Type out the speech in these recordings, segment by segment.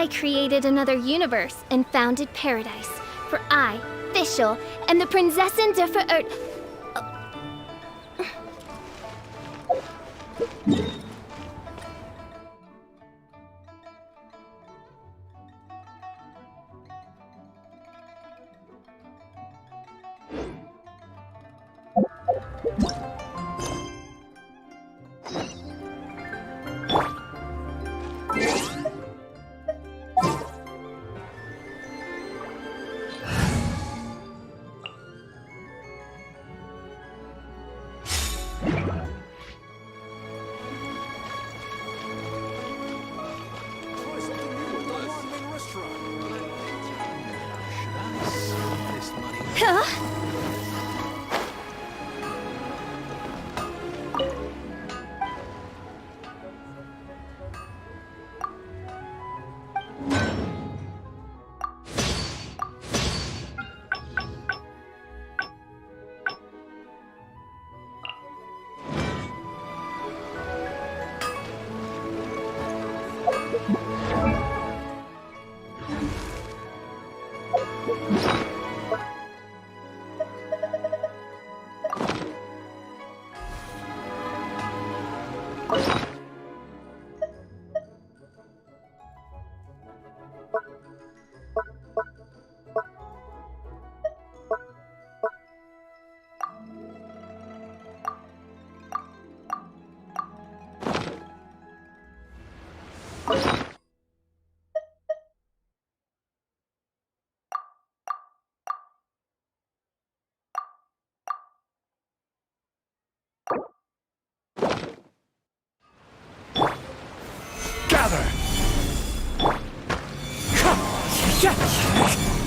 I created another universe and founded paradise. For I, Fischl, am the Prinzessin der Verirrt...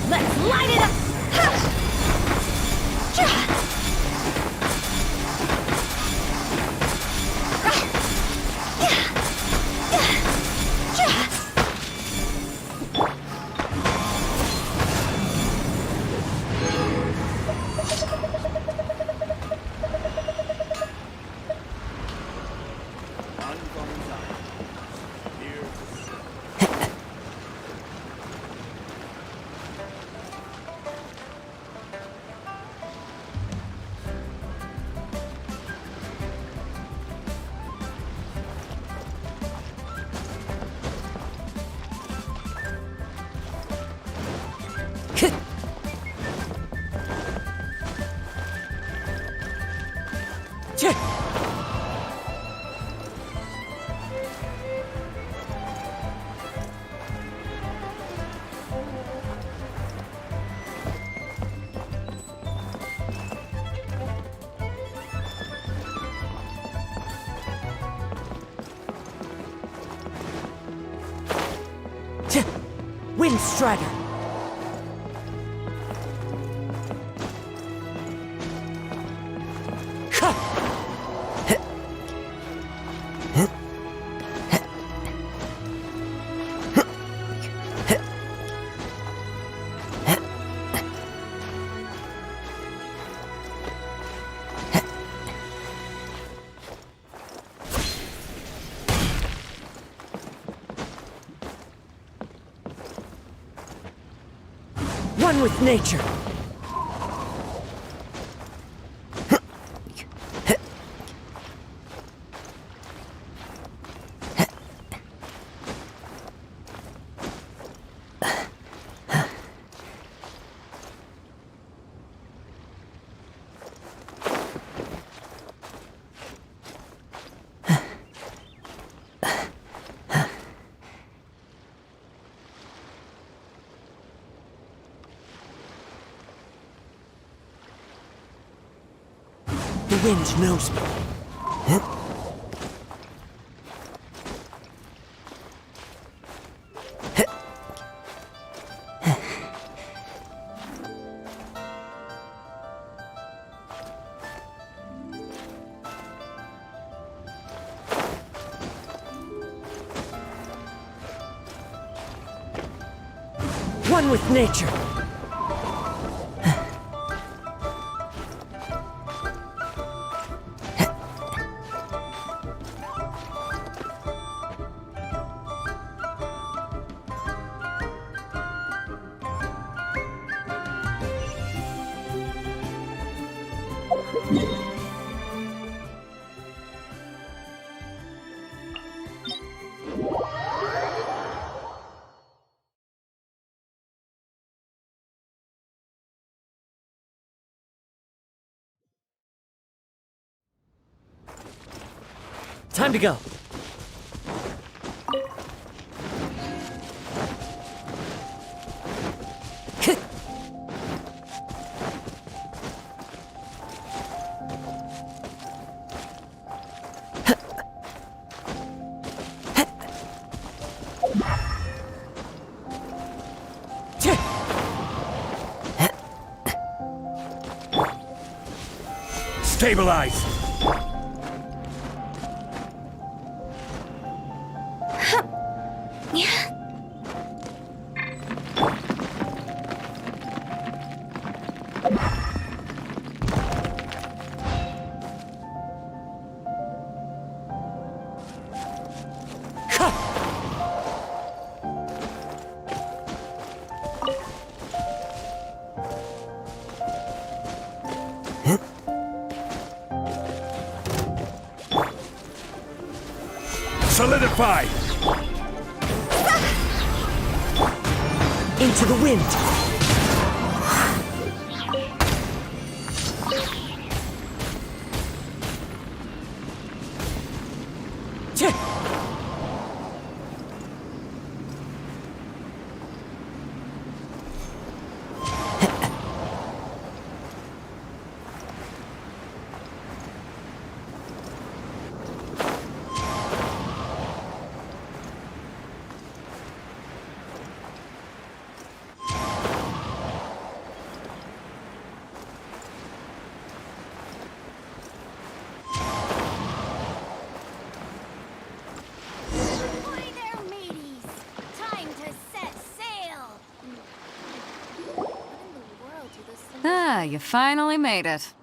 Let's light it up! Windstrider! One with nature. The wind knows me. One with nature. Time to go. Stabilize! Solidify! Into the wind. Ahoy there, mateys! Time to set sail! What in the world do those symbols Ah, you finally made it.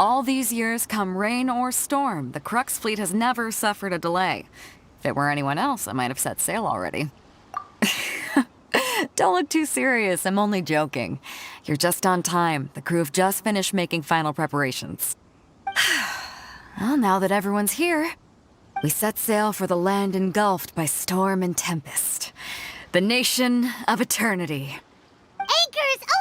All these years, come rain or storm, the Crux fleet has never suffered a delay. If it were anyone else, I might have set sail already. Don't look too serious, I'm only joking. You're just on time. The crew have just finished making final preparations. Well, now that everyone's here, we set sail for the land engulfed by storm and tempest. The nation of eternity. Anchors away!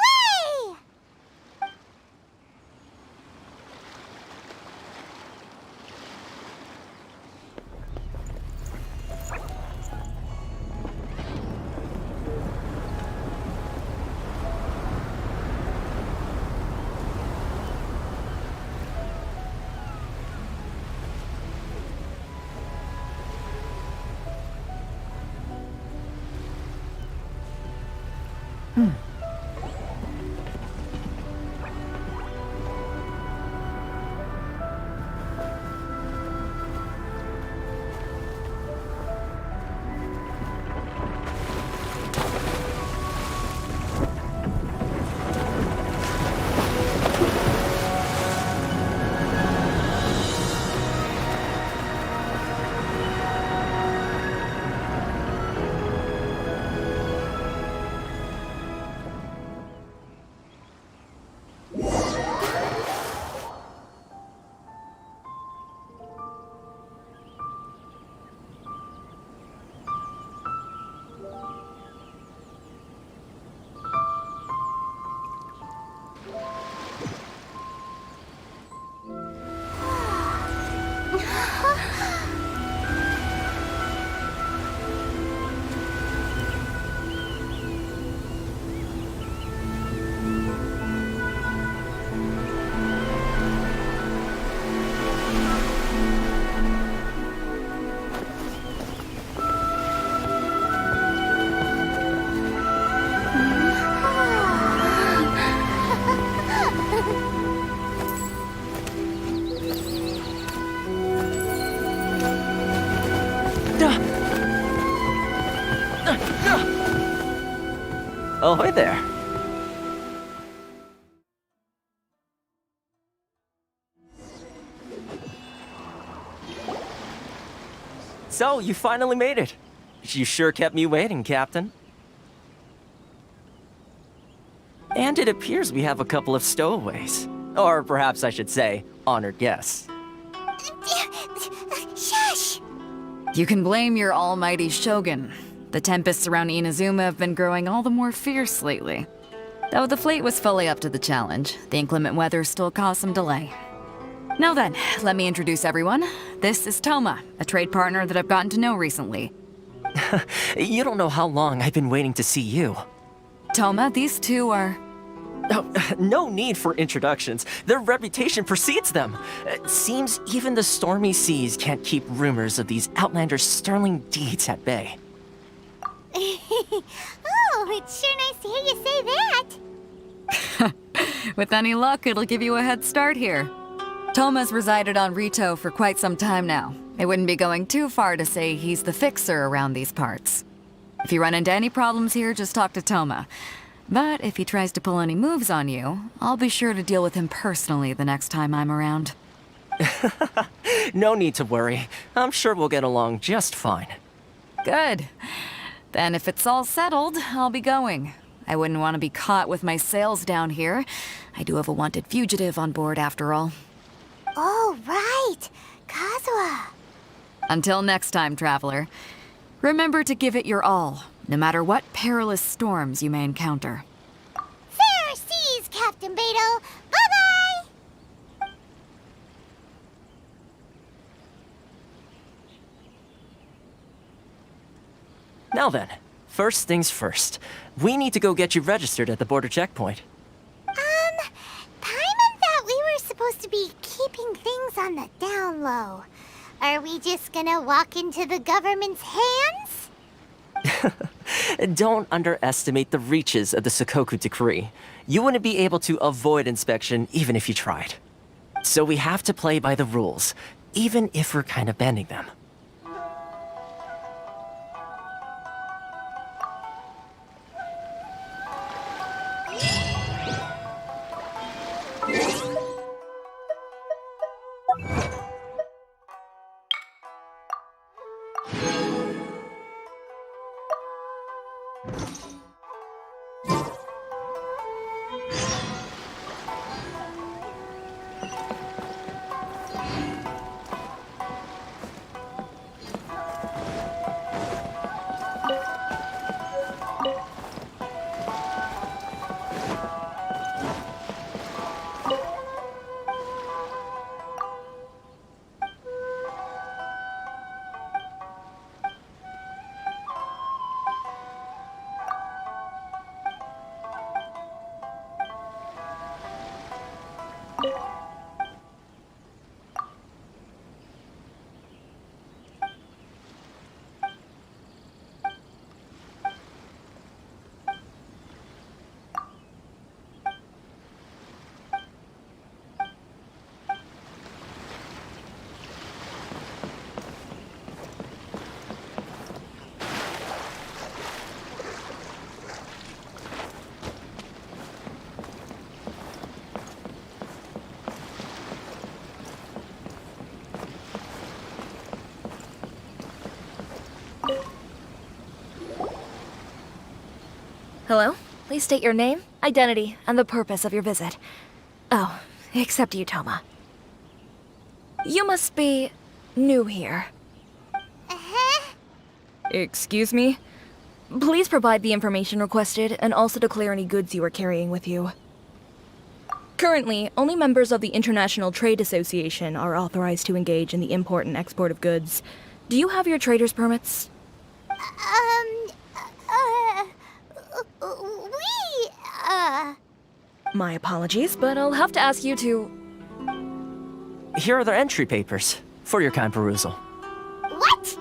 Oh, hi there. So, you finally made it. You sure kept me waiting, Captain. And it appears we have a couple of stowaways. Or perhaps I should say, honored guests. Shush! You can blame your almighty shogun. The tempests around Inazuma have been growing all the more fierce lately. Though the fleet was fully up to the challenge, the inclement weather still caused some delay. Now then, let me introduce everyone. This is Toma, a trade partner that I've gotten to know recently. You don't know how long I've been waiting to see you. Toma, these two are... Oh, no need for introductions. Their reputation precedes them. It seems even the stormy seas can't keep rumors of these outlanders' sterling deeds at bay. Oh, it's sure nice to hear you say that. With any luck, it'll give you a head start here. Toma's resided on Rito for quite some time now. It wouldn't be going too far to say he's the fixer around these parts. If you run into any problems here, just talk to Toma. But if he tries to pull any moves on you, I'll be sure to deal with him personally the next time I'm around. No need to worry. I'm sure we'll get along just fine. Good. Then if it's all settled, I'll be going. I wouldn't want to be caught with my sails down here. I do have a wanted fugitive on board after all. Oh, right. Kazuha. Until next time, traveler. Remember to give it your all, no matter what perilous storms you may encounter. Fair seas, Captain Beto. Bye-bye! Now then, first things first. We need to go get you registered at the border checkpoint. Paimon thought we were supposed to be keeping things on the down low. Are we just gonna walk into the government's hands? Don't underestimate the reaches of the Sakoku decree. You wouldn't be able to avoid inspection even if you tried. So we have to play by the rules, even if we're kind of bending them. Hello? Please state your name, identity, and the purpose of your visit. Oh, except you, Toma. You must be new here. Excuse me? Please provide the information requested and also declare any goods you are carrying with you. Currently, only members of the International Trade Association are authorized to engage in the import and export of goods. Do you have your trader's permits? My apologies, but I'll have to ask you to... Here are their entry papers, for your kind perusal. What?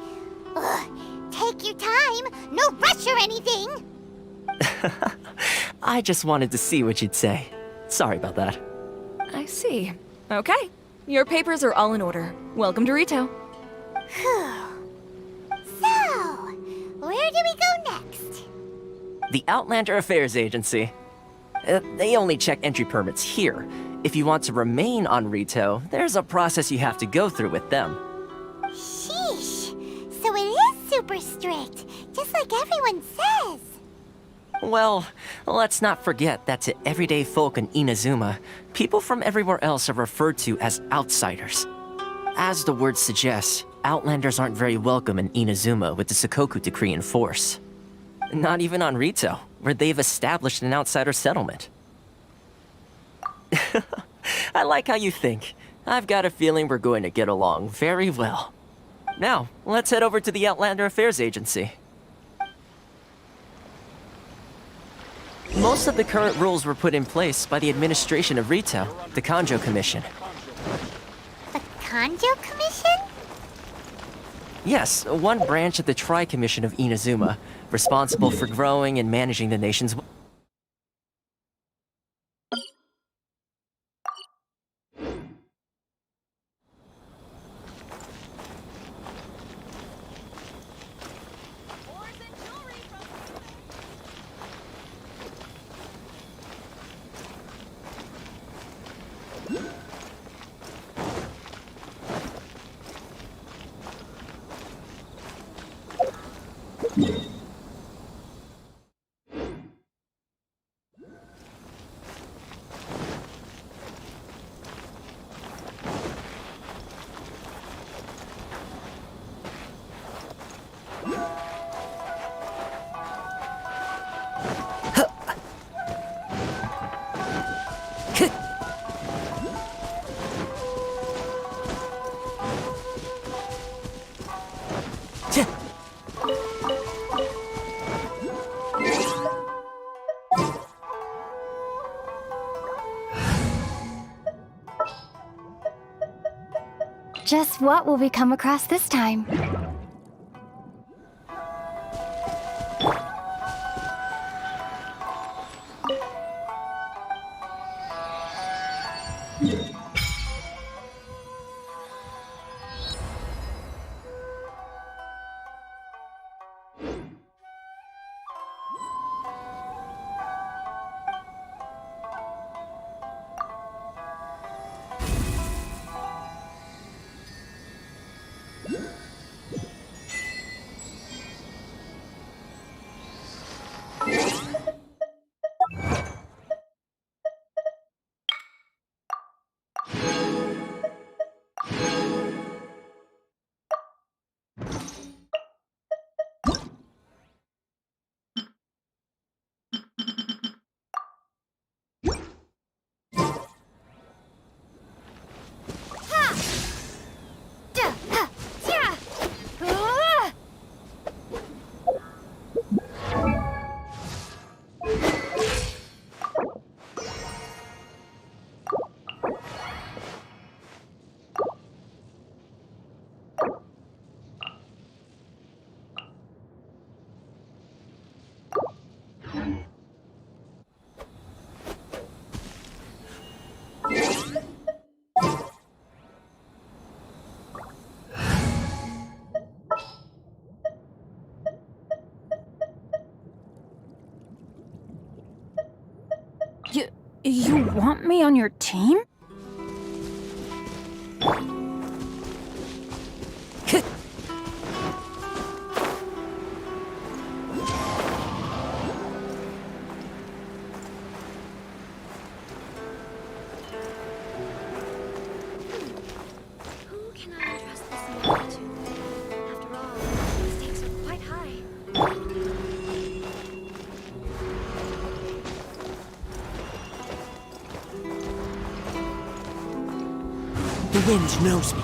Ugh, take your time. No rush or anything. I just wanted to see what you'd say. Sorry about that. I see. Okay. Your papers are all in order. Welcome to Rito. So, where do we go next? The Outlander Affairs Agency. They only check entry permits here. If you want to remain on Rito, there's a process you have to go through with them. Sheesh. So it is super strict, just like everyone says. Well, let's not forget that to everyday folk in Inazuma, people from everywhere else are referred to as outsiders. As the word suggests, Outlanders aren't very welcome in Inazuma with the Sakoku decree in force. Not even on Rito, where they've established an outsider settlement. I like how you think. I've got a feeling we're going to get along very well. Now, let's head over to the Outlander Affairs Agency. Most of the current rules were put in place by the administration of Rito, the Kanjo Commission. The Kanjo Commission? Yes, one branch of the Tri-Commission of Inazuma, responsible for growing and managing the nation's... Just what will we come across this time? You want me on your team? The wind knows me.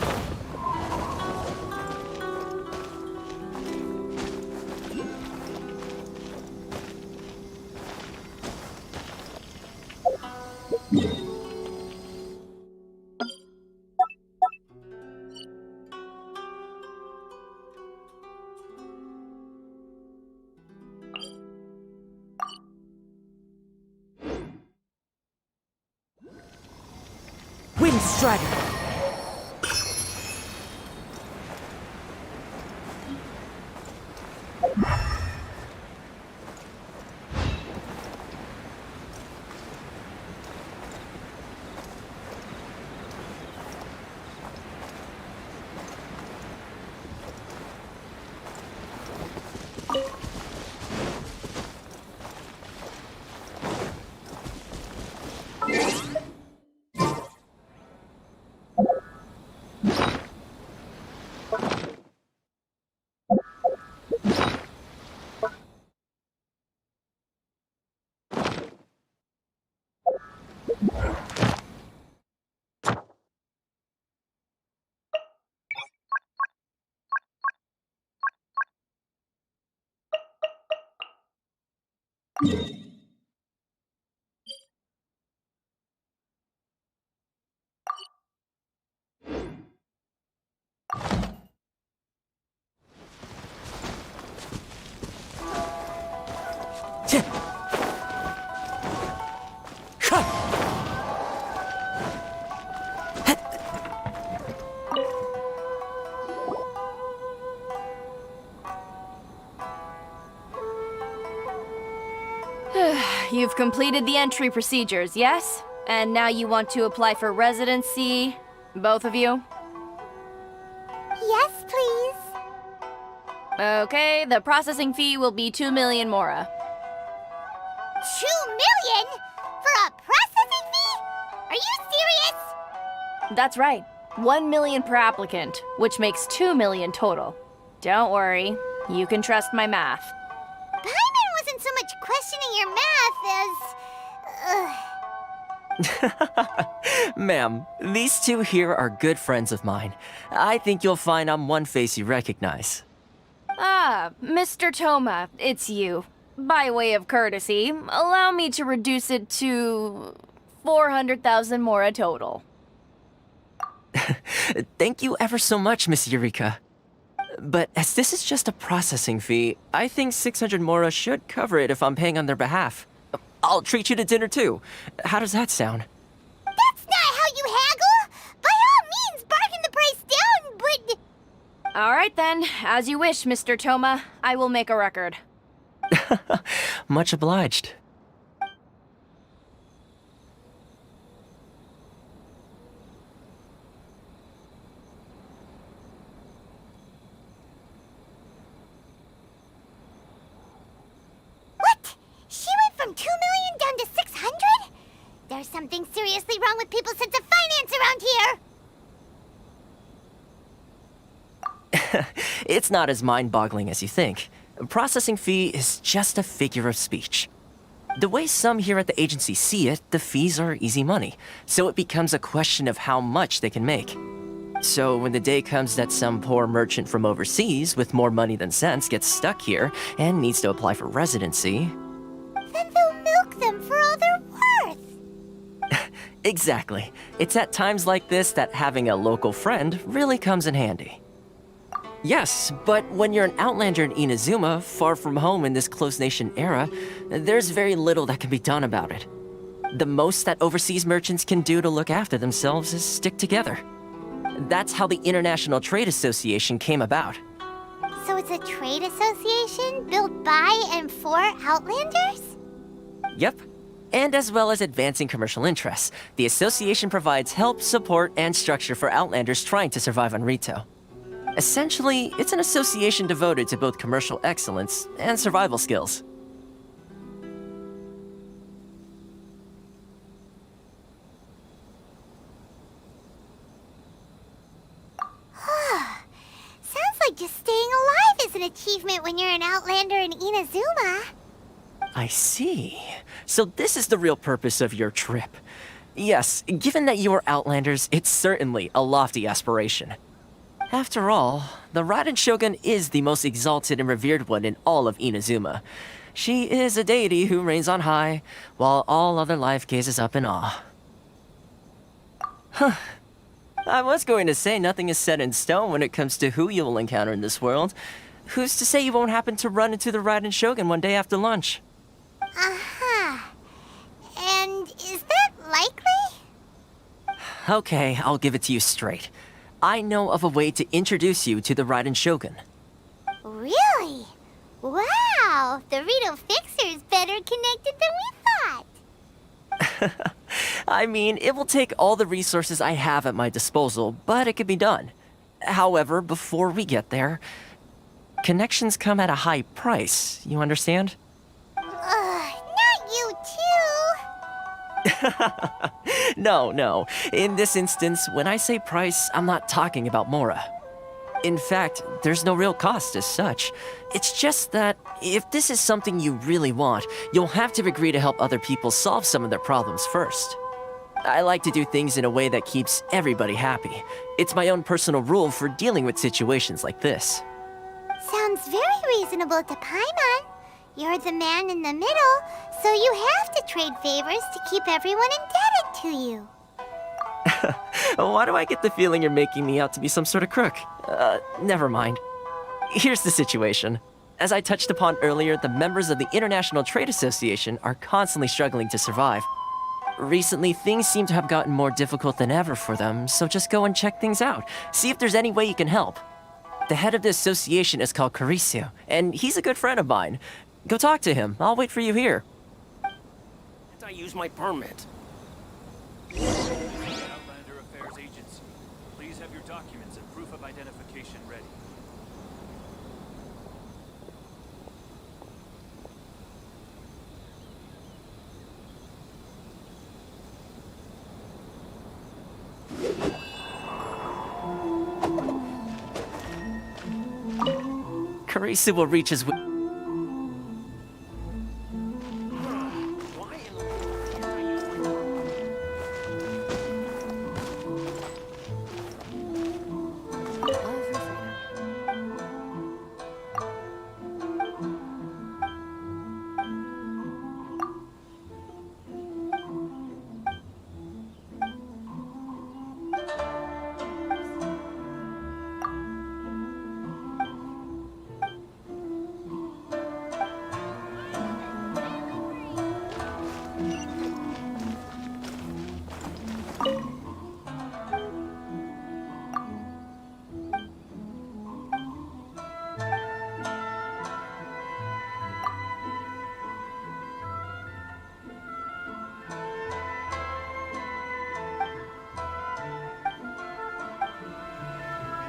Wind Strider! You've completed the entry procedures, yes? And now you want to apply for residency, both of you? Yes, please. Okay, the processing fee will be 2 million mora. 2 million? For a processing fee? Are you serious? That's right. 1 million per applicant, which makes 2 million total. Don't worry, you can trust my math. Paimon wasn't so much questioning your math as... Ma'am, these two here are good friends of mine. I think you'll find I'm one face you recognize. Ah, Mr. Toma, it's you. By way of courtesy, allow me to reduce it to 400,000 mora total. Thank you ever so much, Miss Eureka. But as this is just a processing fee, I think 600 mora should cover it if I'm paying on their behalf. I'll treat you to dinner too. How does that sound? That's not how you haggle! By all means, bargain the price down, but... All right then, as you wish, Mr. Toma. I will make a record. Much obliged. What? She went from 2 million down to 600? There's something seriously wrong with people's sense of finance around here! It's not as mind-boggling as you think. A processing fee is just a figure of speech. The way some here at the agency see it, the fees are easy money, so it becomes a question of how much they can make. So when the day comes that some poor merchant from overseas with more money than sense gets stuck here and needs to apply for residency... Then they'll milk them for all they're worth! Exactly. It's at times like this that having a local friend really comes in handy. Yes, but when you're an outlander in Inazuma, far from home in this closed nation era, there's very little that can be done about it. The most that overseas merchants can do to look after themselves is stick together. That's how the International Trade Association came about. So it's a trade association built by and for Outlanders? Yep. And as well as advancing commercial interests, the association provides help, support, and structure for Outlanders trying to survive on Rito. Essentially, it's an association devoted to both commercial excellence and survival skills. Sounds like just staying alive is an achievement when you're an Outlander in Inazuma. I see. So this is the real purpose of your trip. Yes, given that you are Outlanders, it's certainly a lofty aspiration. After all, the Raiden Shogun is the most exalted and revered one in all of Inazuma. She is a deity who reigns on high, while all other life gazes up in awe. Huh. I was going to say nothing is set in stone when it comes to who you will encounter in this world. Who's to say you won't happen to run into the Raiden Shogun one day after lunch? Uh-huh. And is that likely? Okay, I'll give it to you straight. I know of a way to introduce you to the Raiden Shogun. Really? Wow, the Rito Fixer's better connected than we thought. I mean, it will take all the resources I have at my disposal, but it can be done. However, before we get there, connections come at a high price, you understand? Not you too. No. In this instance, when I say price, I'm not talking about Mora. In fact, there's no real cost as such. It's just that if this is something you really want, you'll have to agree to help other people solve some of their problems first. I like to do things in a way that keeps everybody happy. It's my own personal rule for dealing with situations like this. Sounds very reasonable to Paimon. You're the man in the middle, so you have to trade favors to keep everyone indebted to you. Why do I get the feeling you're making me out to be some sort of crook? Never mind. Here's the situation. As I touched upon earlier, the members of the International Trade Association are constantly struggling to survive. Recently, things seem to have gotten more difficult than ever for them, so just go and check things out. See if there's any way you can help. The head of the association is called Caricio, and he's a good friend of mine. Go talk to him. I'll wait for you here. I use my permit. Outlander Affairs Agency. Please have your documents and proof of identification ready. Caricio will reach his...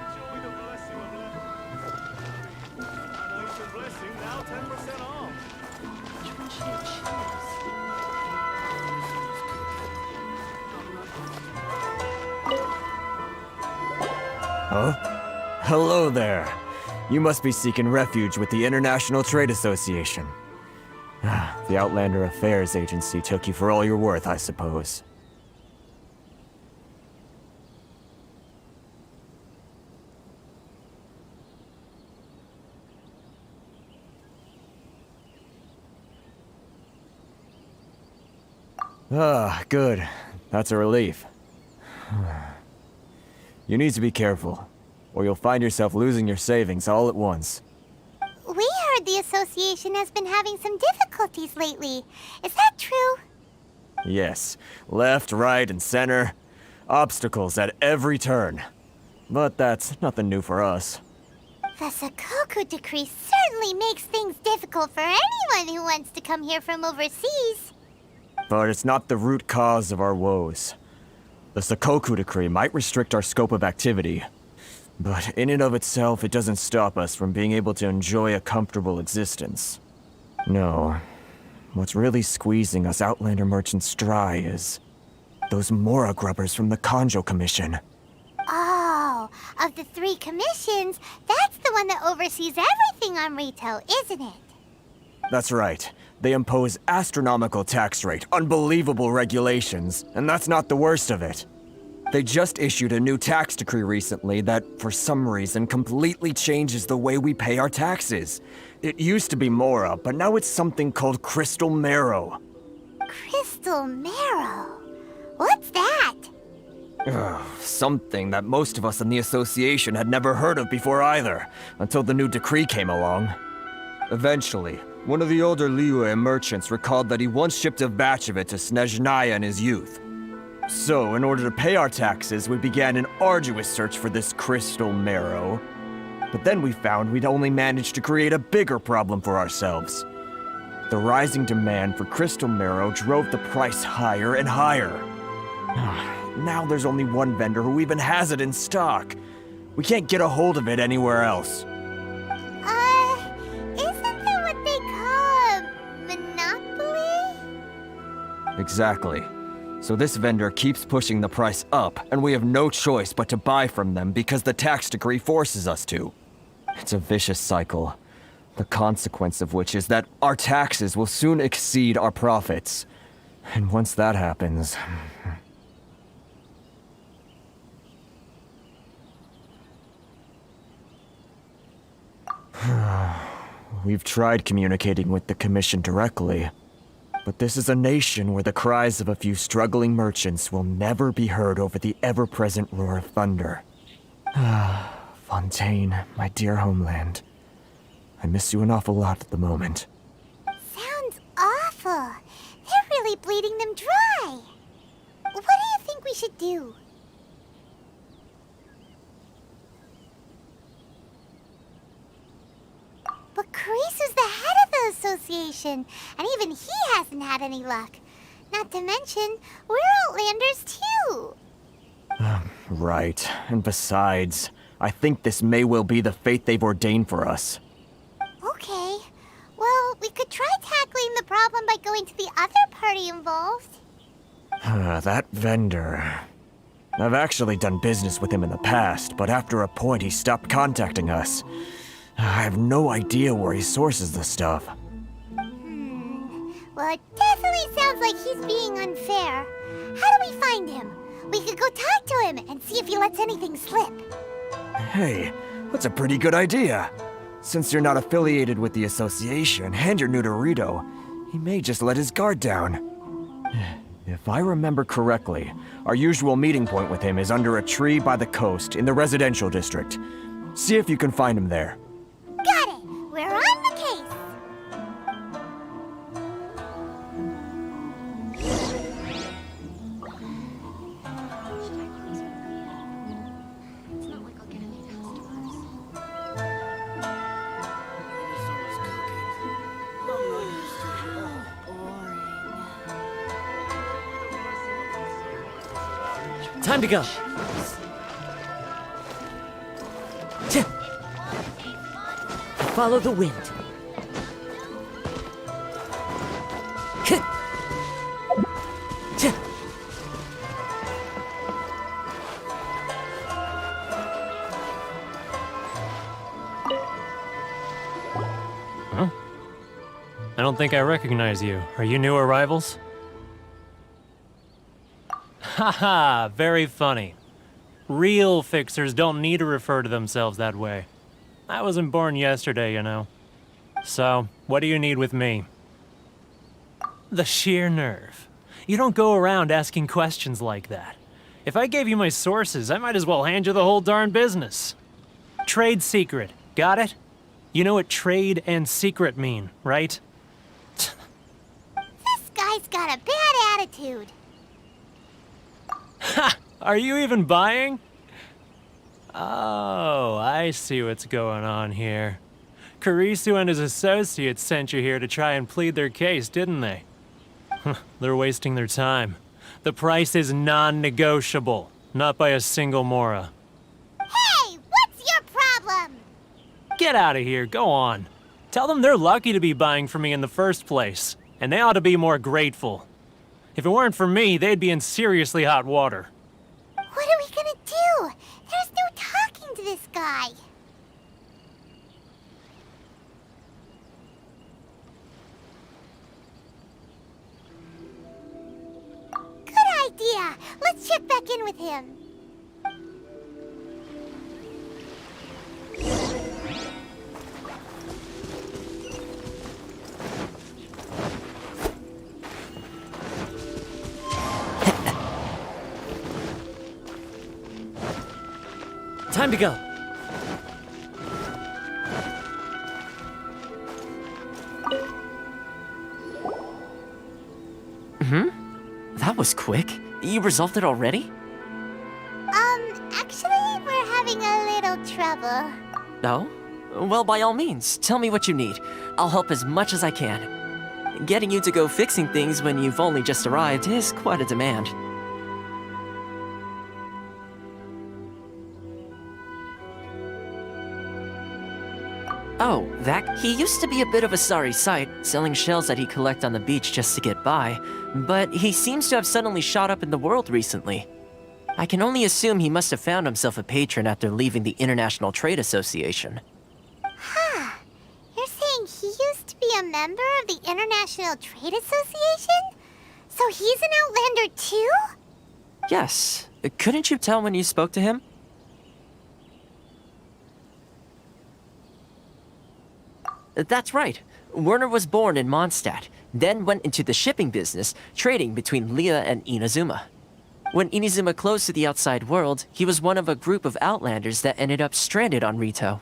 Enjoy the blessing of love. Donation blessing now 10% off. Huh? Hello there. You must be seeking refuge with the International Trade Association. The Outlander Affairs Agency took you for all you're worth, I suppose. Ah, good. That's a relief. You need to be careful, or you'll find yourself losing your savings all at once. We heard the association has been having some difficulties lately. Is that true? Yes, left, right, and center. Obstacles at every turn. But that's nothing new for us. The Sakoku decree certainly makes things difficult for anyone who wants to come here from overseas. But it's not the root cause of our woes. The Sakoku decree might restrict our scope of activity, but in and of itself, it doesn't stop us from being able to enjoy a comfortable existence. No. What's really squeezing us Outlander merchants dry is those Mora grubbers from the Kanjo Commission. Oh, of the 3 commissions, that's the one that oversees everything on Rito, isn't it? That's right. They impose astronomical tax rate, unbelievable regulations, and that's not the worst of it. They just issued a new tax decree recently that, for some reason, completely changes the way we pay our taxes. It used to be Mora, but now it's something called Crystal Marrow. Crystal marrow? What's that? Something that most of us in the association had never heard of before either, until the new decree came along. Eventually, one of the older Liyue merchants recalled that he once shipped a batch of it to Snezhnaya in his youth. So, in order to pay our taxes, we began an arduous search for this crystal marrow. But then we found we'd only managed to create a bigger problem for ourselves. The rising demand for crystal marrow drove the price higher and higher. Now there's only one vendor who even has it in stock. We can't get a hold of it anywhere else. Isn't that what they call a monopoly? Exactly. So this vendor keeps pushing the price up, and we have no choice but to buy from them because the tax decree forces us to. It's a vicious cycle, the consequence of which is that our taxes will soon exceed our profits. And once that happens... We've tried communicating with the Commission directly, but this is a nation where the cries of a few struggling merchants will never be heard over the ever-present roar of thunder. Fontaine, my dear homeland. I miss you an awful lot at the moment. Sounds awful. They're really bleeding them dry. What do you think we should do? But Carisu's the head of the association, and even he hasn't had any luck. Not to mention, we're Outlanders too. Right. And besides, I think this may well be the fate they've ordained for us. Okay. Well, we could try tackling the problem by going to the other party involved. That vendor... I've actually done business with him in the past, but after a point he stopped contacting us. I have no idea where he sources the stuff. Well, it definitely sounds like he's being unfair. How do we find him? We could go talk to him and see if he lets anything slip. Hey, that's a pretty good idea. Since you're not affiliated with the association and you're new to Rito, he may just let his guard down. If I remember correctly, our usual meeting point with him is under a tree by the coast in the residential district. See if you can find him there. Got it! We're on the case! Time to go. Follow the wind. Huh? I don't think I recognize you. Are you new arrivals? Haha, very funny. Real fixers don't need to refer to themselves that way. I wasn't born yesterday, you know. So, what do you need with me? The sheer nerve. You don't go around asking questions like that. If I gave you my sources, I might as well hand you the whole darn business. Trade secret, got it? You know what trade and secret mean, right? This guy's got a bad attitude. Ha! Are you even buying? Oh, I see what's going on here. Karisu and his associates sent you here to try and plead their case, didn't they? They're wasting their time. The price is non-negotiable, not by a single Mora. Hey, what's your problem? Get out of here, go on. Tell them they're lucky to be buying from me in the first place, and they ought to be more grateful. If it weren't for me, they'd be in seriously hot water. What are we gonna do? There's no talking to this guy. check back in with him. Time to go. That was quick. You resolved it already? Actually, we're having a little trouble. No? Well, by all means, tell me what you need. I'll help as much as I can. Getting you to go fixing things when you've only just arrived is quite a demand. Oh, that? He used to be a bit of a sorry sight, selling shells that he'd collect on the beach just to get by, but he seems to have suddenly shot up in the world recently. I can only assume he must have found himself a patron after leaving the International Trade Association. Huh. You're saying he used to be a member of the International Trade Association? So he's an Outlander too? Yes. Couldn't you tell when you spoke to him? That's right. Werner was born in Mondstadt, then went into the shipping business, trading between Leah and Inazuma. When Inazuma closed to the outside world, he was one of a group of Outlanders that ended up stranded on Rito.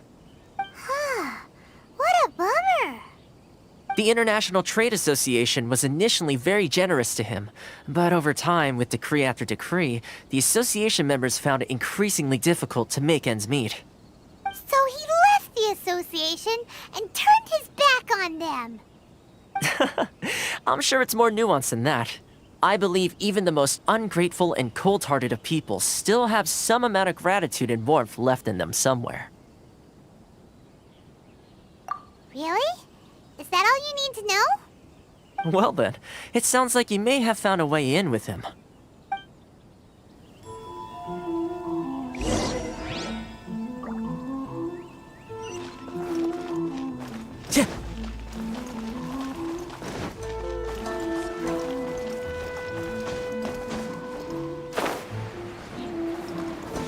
What a bummer. The International Trade Association was initially very generous to him, but over time, with decree after decree, the association members found it increasingly difficult to make ends meet. So he left the association and turned his back on them. I'm sure it's more nuanced than that. I believe even the most ungrateful and cold-hearted of people still have some amount of gratitude and warmth left in them somewhere. Really? Is that all you need to know? Well then, it sounds like you may have found a way in with him.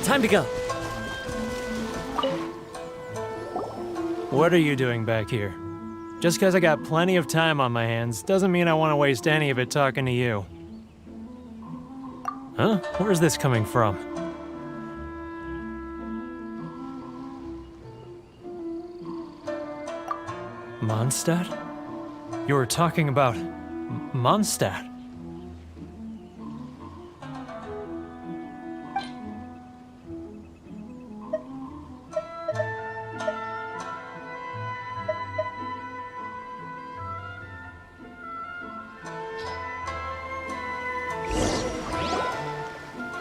Time to go. What are you doing back here? Just because I got plenty of time on my hands doesn't mean I want to waste any of it talking to you. Huh? Where's this coming from? Mondstadt? You were talking about Mondstadt.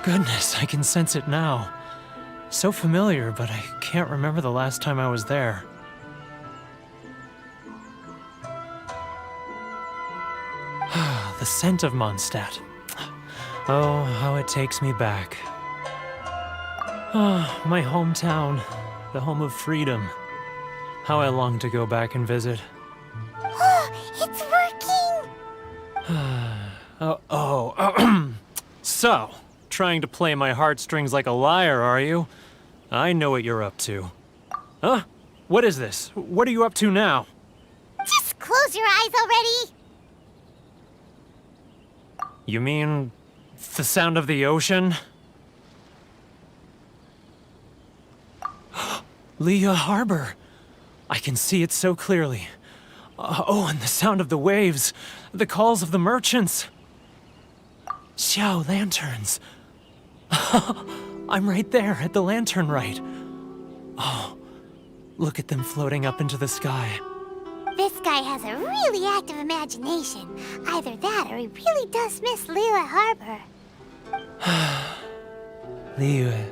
Goodness, I can sense it now. So familiar, but I can't remember the last time I was there. The scent of Mondstadt. Oh, how it takes me back. Ah, my hometown, the home of freedom. How I long to go back and visit. It's working! So, trying to play my heartstrings like a liar, are you? I know what you're up to. Huh? What is this? What are you up to now? Just close your eyes already! You mean the sound of the ocean? Leah Harbor. I can see it so clearly. Oh, and the sound of the waves. The calls of the merchants. Xiao lanterns. I'm right there at the lantern right. Oh, look at them floating up into the sky. This guy has a really active imagination. Either that or he really does miss Liyue Harbor. Liyue.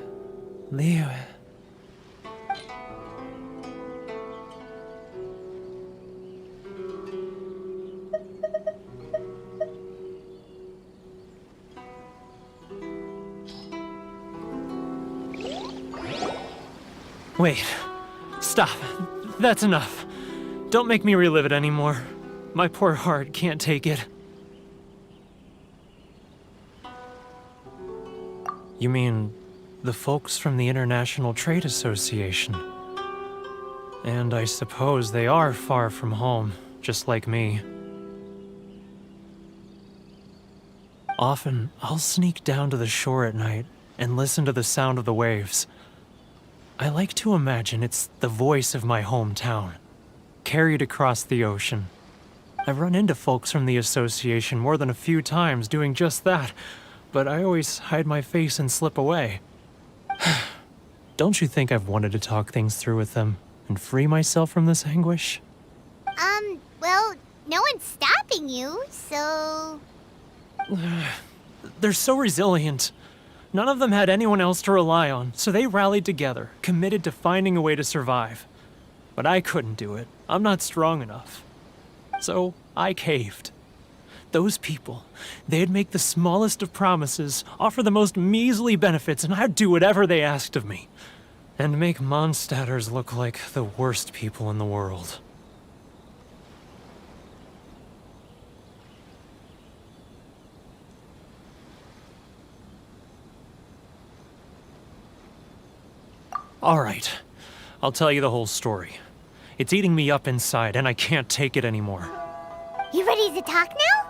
Wait. Stop. That's enough. Don't make me relive it anymore. My poor heart can't take it. You mean the folks from the International Trade Association? And I suppose they are far from home, just like me. Often, I'll sneak down to the shore at night and listen to the sound of the waves. I like to imagine it's the voice of my hometown, carried across the ocean. I've run into folks from the association more than a few times doing just that, but I always hide my face and slip away. Don't you think I've wanted to talk things through with them and free myself from this anguish? Well, no one's stopping you, so... They're so resilient. None of them had anyone else to rely on, so they rallied together, committed to finding a way to survive. But I couldn't do it. I'm not strong enough. So I caved. Those people, they'd make the smallest of promises, offer the most measly benefits, and I'd do whatever they asked of me. And make Mondstadters look like the worst people in the world. All right, I'll tell you the whole story. It's eating me up inside, and I can't take it anymore. You ready to talk now?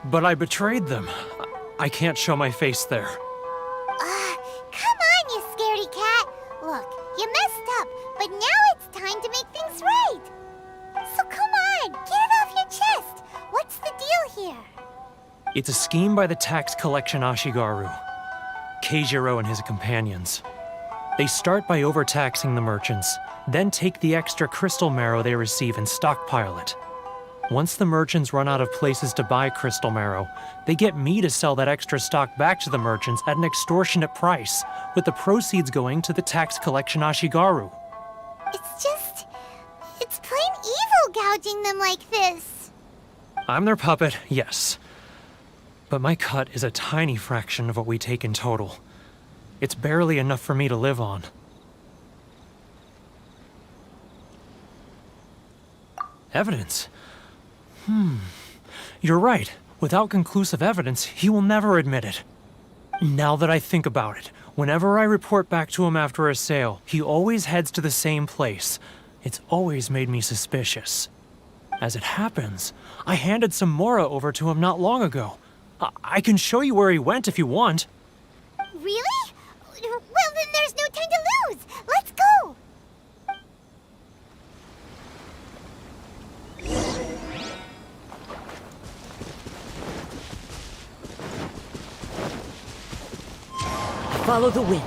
But I betrayed them. I can't show my face there. Come on, you scaredy cat. Look, you messed up, but now it's time to make things right. So come on, get it off your chest. What's the deal here? It's a scheme by the tax collection Ashigaru, Keijiro and his companions. They start by overtaxing the merchants, then take the extra crystal marrow they receive and stockpile it. Once the merchants run out of places to buy crystal marrow, they get me to sell that extra stock back to the merchants at an extortionate price, with the proceeds going to the tax collection Ashigaru. It's plain evil gouging them like this. I'm their puppet, yes. But my cut is a tiny fraction of what we take in total. It's barely enough for me to live on. Evidence? You're right. Without conclusive evidence, he will never admit it. Now that I think about it, whenever I report back to him after a sale, he always heads to the same place. It's always made me suspicious. As it happens, I handed some Mora over to him not long ago. I can show you where he went if you want. Really? Well, then there's no time to lose. Let's go. Follow the wind.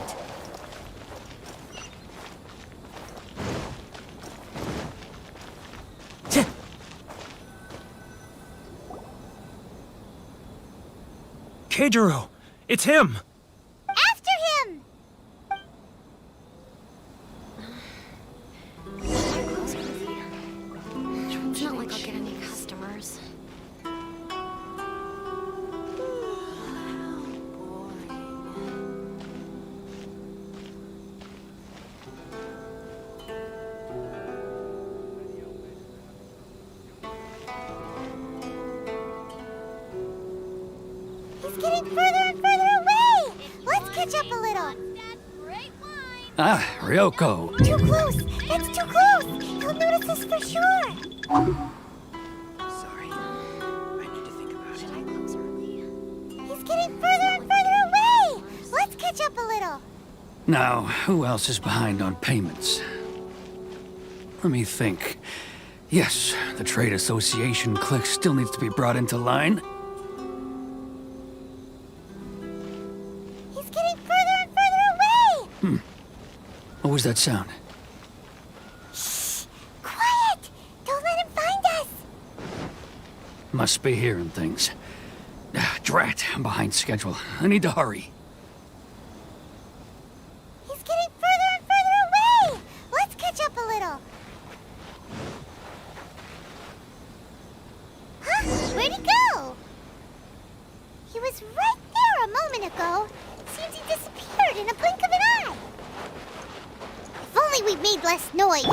Keijiro! It's him! After him! It's not like I'll get any customers. He's getting further and further away! Let's catch up a little. Ah, Ryoko. Too close! That's too close! He'll notice us for sure! Sorry. I need to think about it. Should I close early? He's getting further and further away! Let's catch up a little. Now, who else is behind on payments? Let me think. Yes, the Trade Association clique still needs to be brought into line. He's getting further and further away! What was that sound? Shh! Quiet! Don't let him find us! Must be hearing things. Drat, I'm behind schedule. I need to hurry. He's getting further and further away! Let's catch up a little. Huh? Where'd he go? He was right there a moment ago. Seems he disappeared in a blink of an eye. If only we've made less noise.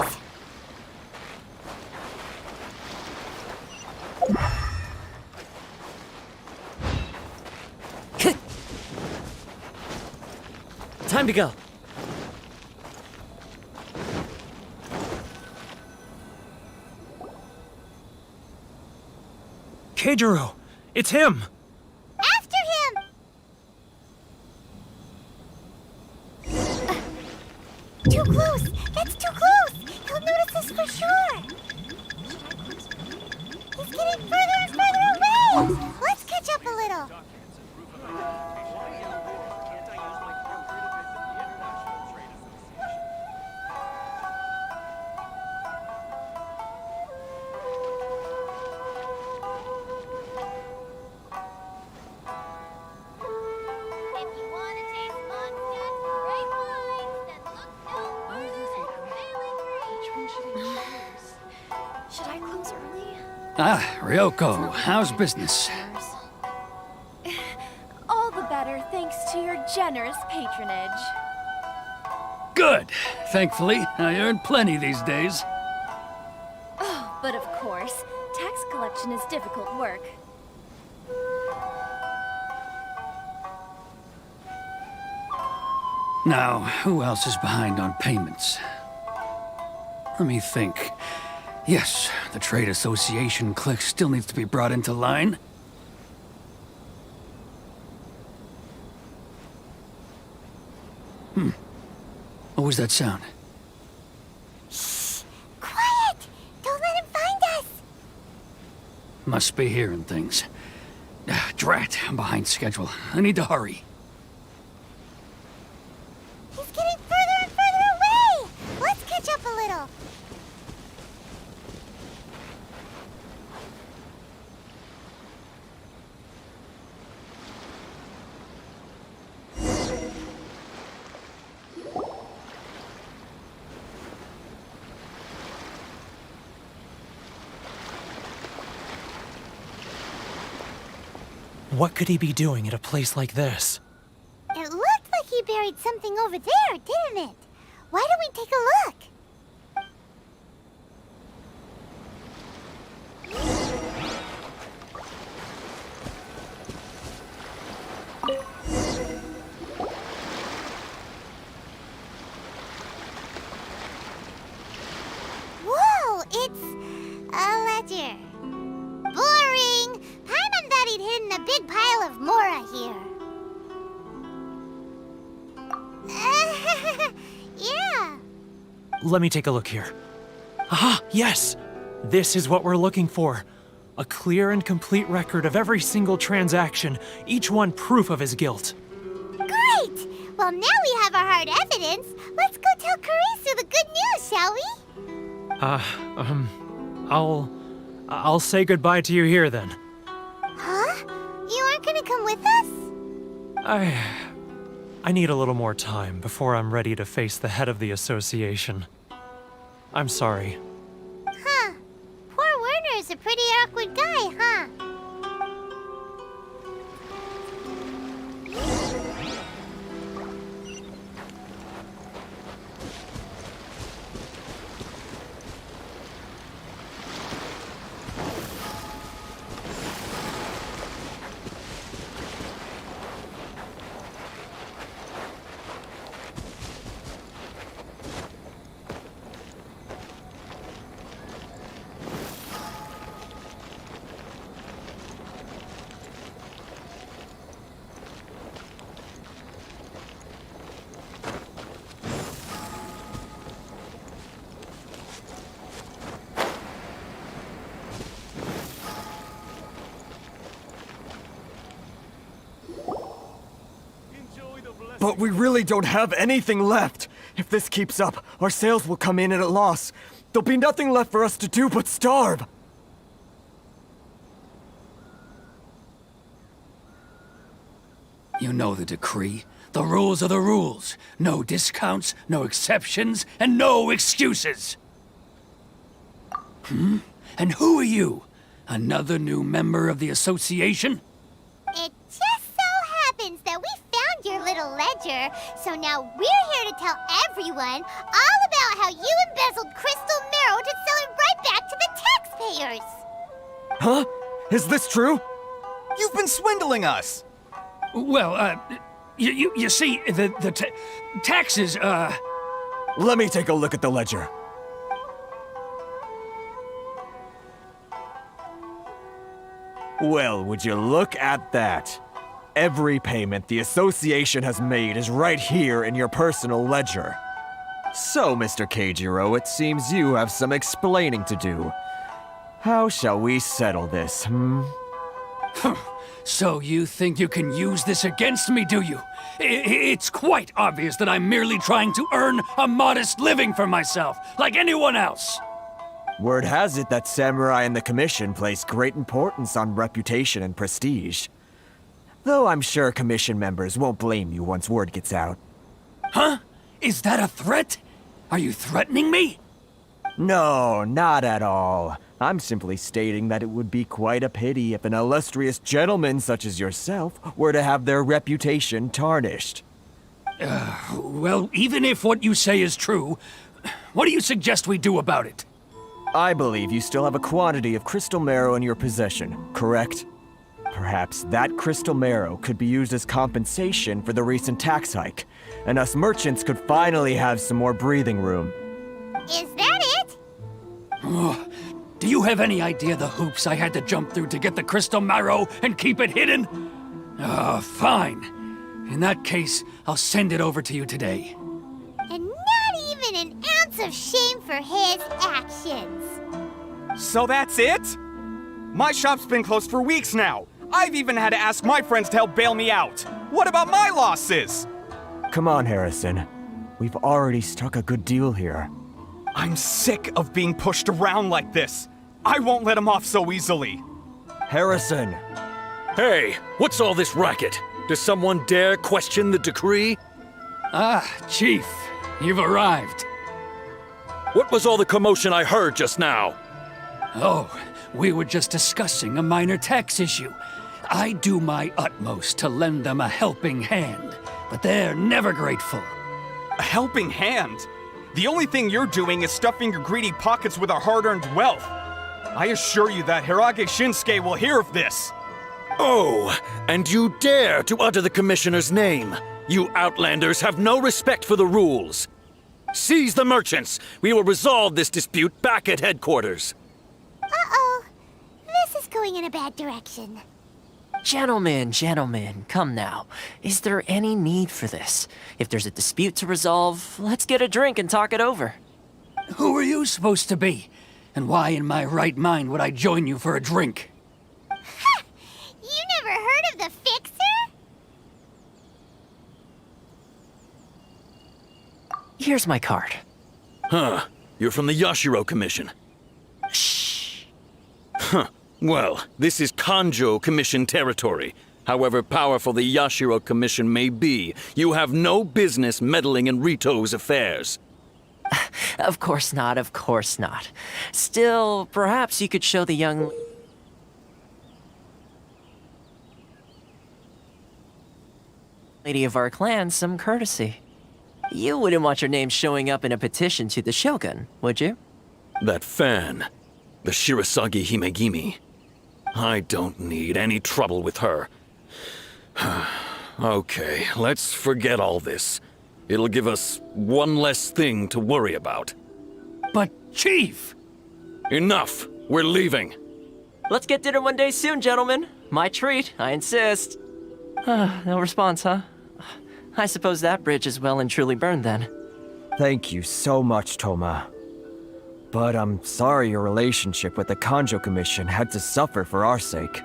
Time to go. Keijiro! It's him! After him! Too close! That's too close! He'll notice us for sure! He's getting further and further away! Let's catch up a little! If you want to taste Mondstadt's great wines, then look no further than Vieil Should I close early? Ah, Ryoko, how's business? All the better thanks to your generous patronage. Good. Thankfully, I earn plenty these days. Oh, but of course, tax collection is difficult work. Now, who else is behind on payments? Let me think. Yes, the trade association clique still needs to be brought into line. What was that sound? Shh! Quiet! Don't let him find us! Must be hearing things. Ah, drat, I'm behind schedule. I need to hurry. He's getting further and further away! Let's catch up a little! What could he be doing at a place like this? It looked like he buried something over there, didn't it? Why don't we take a look? Whoa, it's a ledger. Boring! Paimon thought he'd hidden a big pile of Mora here. Yeah. Let me take a look here. Ah, yes! This is what we're looking for. A clear and complete record of every single transaction, each one proof of his guilt. Great! Well, now we have our hard evidence. Let's go tell Karisu the good news, shall we? I'll say goodbye to you here then. Huh? You aren't gonna come with us? I need a little more time before I'm ready to face the head of the association. I'm sorry. Huh. Poor Werner's a pretty awkward guy, huh? But we really don't have anything left. If this keeps up, our sales will come in at a loss. There'll be nothing left for us to do but starve. You know the decree. The rules are the rules. No discounts, no exceptions, and no excuses. And who are you? Another new member of the association? It just so happens that we found your little ledger ledger, so now we're here to tell everyone all about how you embezzled crystal marrow to sell it right back to the taxpayers. Huh? Is this true? You've been swindling us! Well, you see, the taxes, Let me take a look at the ledger. Well, would you look at that? Every payment the association has made is right here in your personal ledger. So, Mr. Keijiro, it seems you have some explaining to do. How shall we settle this, So you think you can use this against me, do you? It's quite obvious that I'm merely trying to earn a modest living for myself, like anyone else. Word has it that samurai and the commission place great importance on reputation and prestige. Though I'm sure commission members won't blame you once word gets out. Huh? Is that a threat? Are you threatening me? No, not at all. I'm simply stating that it would be quite a pity if an illustrious gentleman such as yourself were to have their reputation tarnished. Well, even if what you say is true, what do you suggest we do about it? I believe you still have a quantity of crystal marrow in your possession, correct? Perhaps that crystal marrow could be used as compensation for the recent tax hike, and us merchants could finally have some more breathing room. Is that it? Do you have any idea the hoops I had to jump through to get the crystal marrow and keep it hidden? Fine. In that case, I'll send it over to you today. And not even an ounce of shame for his actions. So that's it? My shop's been closed for weeks now. I've even had to ask my friends to help bail me out. What about my losses? Come on, Harrison. We've already struck a good deal here. I'm sick of being pushed around like this. I won't let him off so easily. Harrison! Hey, what's all this racket? Does someone dare question the decree? Ah, Chief, you've arrived. What was all the commotion I heard just now? Oh, we were just discussing a minor tax issue. I do my utmost to lend them a helping hand, but they're never grateful. A helping hand? The only thing you're doing is stuffing your greedy pockets with our hard-earned wealth. I assure you that Hirage Shinsuke will hear of this. Oh, and you dare to utter the Commissioner's name. You Outlanders have no respect for the rules. Seize the merchants. We will resolve this dispute back at headquarters. Uh-oh. This is going in a bad direction. Gentlemen, come now. Is there any need for this? If there's a dispute to resolve, let's get a drink and talk it over. Who are you supposed to be? And why in my right mind would I join you for a drink? Ha! You never heard of the Fixer? Here's my card. Huh. You're from the Yashiro Commission. Shh. Huh. Well, this is Kanjo Commission territory. However powerful the Yashiro Commission may be, you have no business meddling in Rito's affairs. Of course not. Still, perhaps you could show the young lady of our clan some courtesy. You wouldn't want your name showing up in a petition to the Shogun, would you? That fan, the Shirasagi Himegimi. I don't need any trouble with her. Okay, let's forget all this. It'll give us one less thing to worry about. But, Chief! Enough! We're leaving. Let's get dinner one day soon, gentlemen. My treat, I insist. No response, huh? I suppose that bridge is well and truly burned then. Thank you so much, Toma. But I'm sorry your relationship with the Kanjo Commission had to suffer for our sake.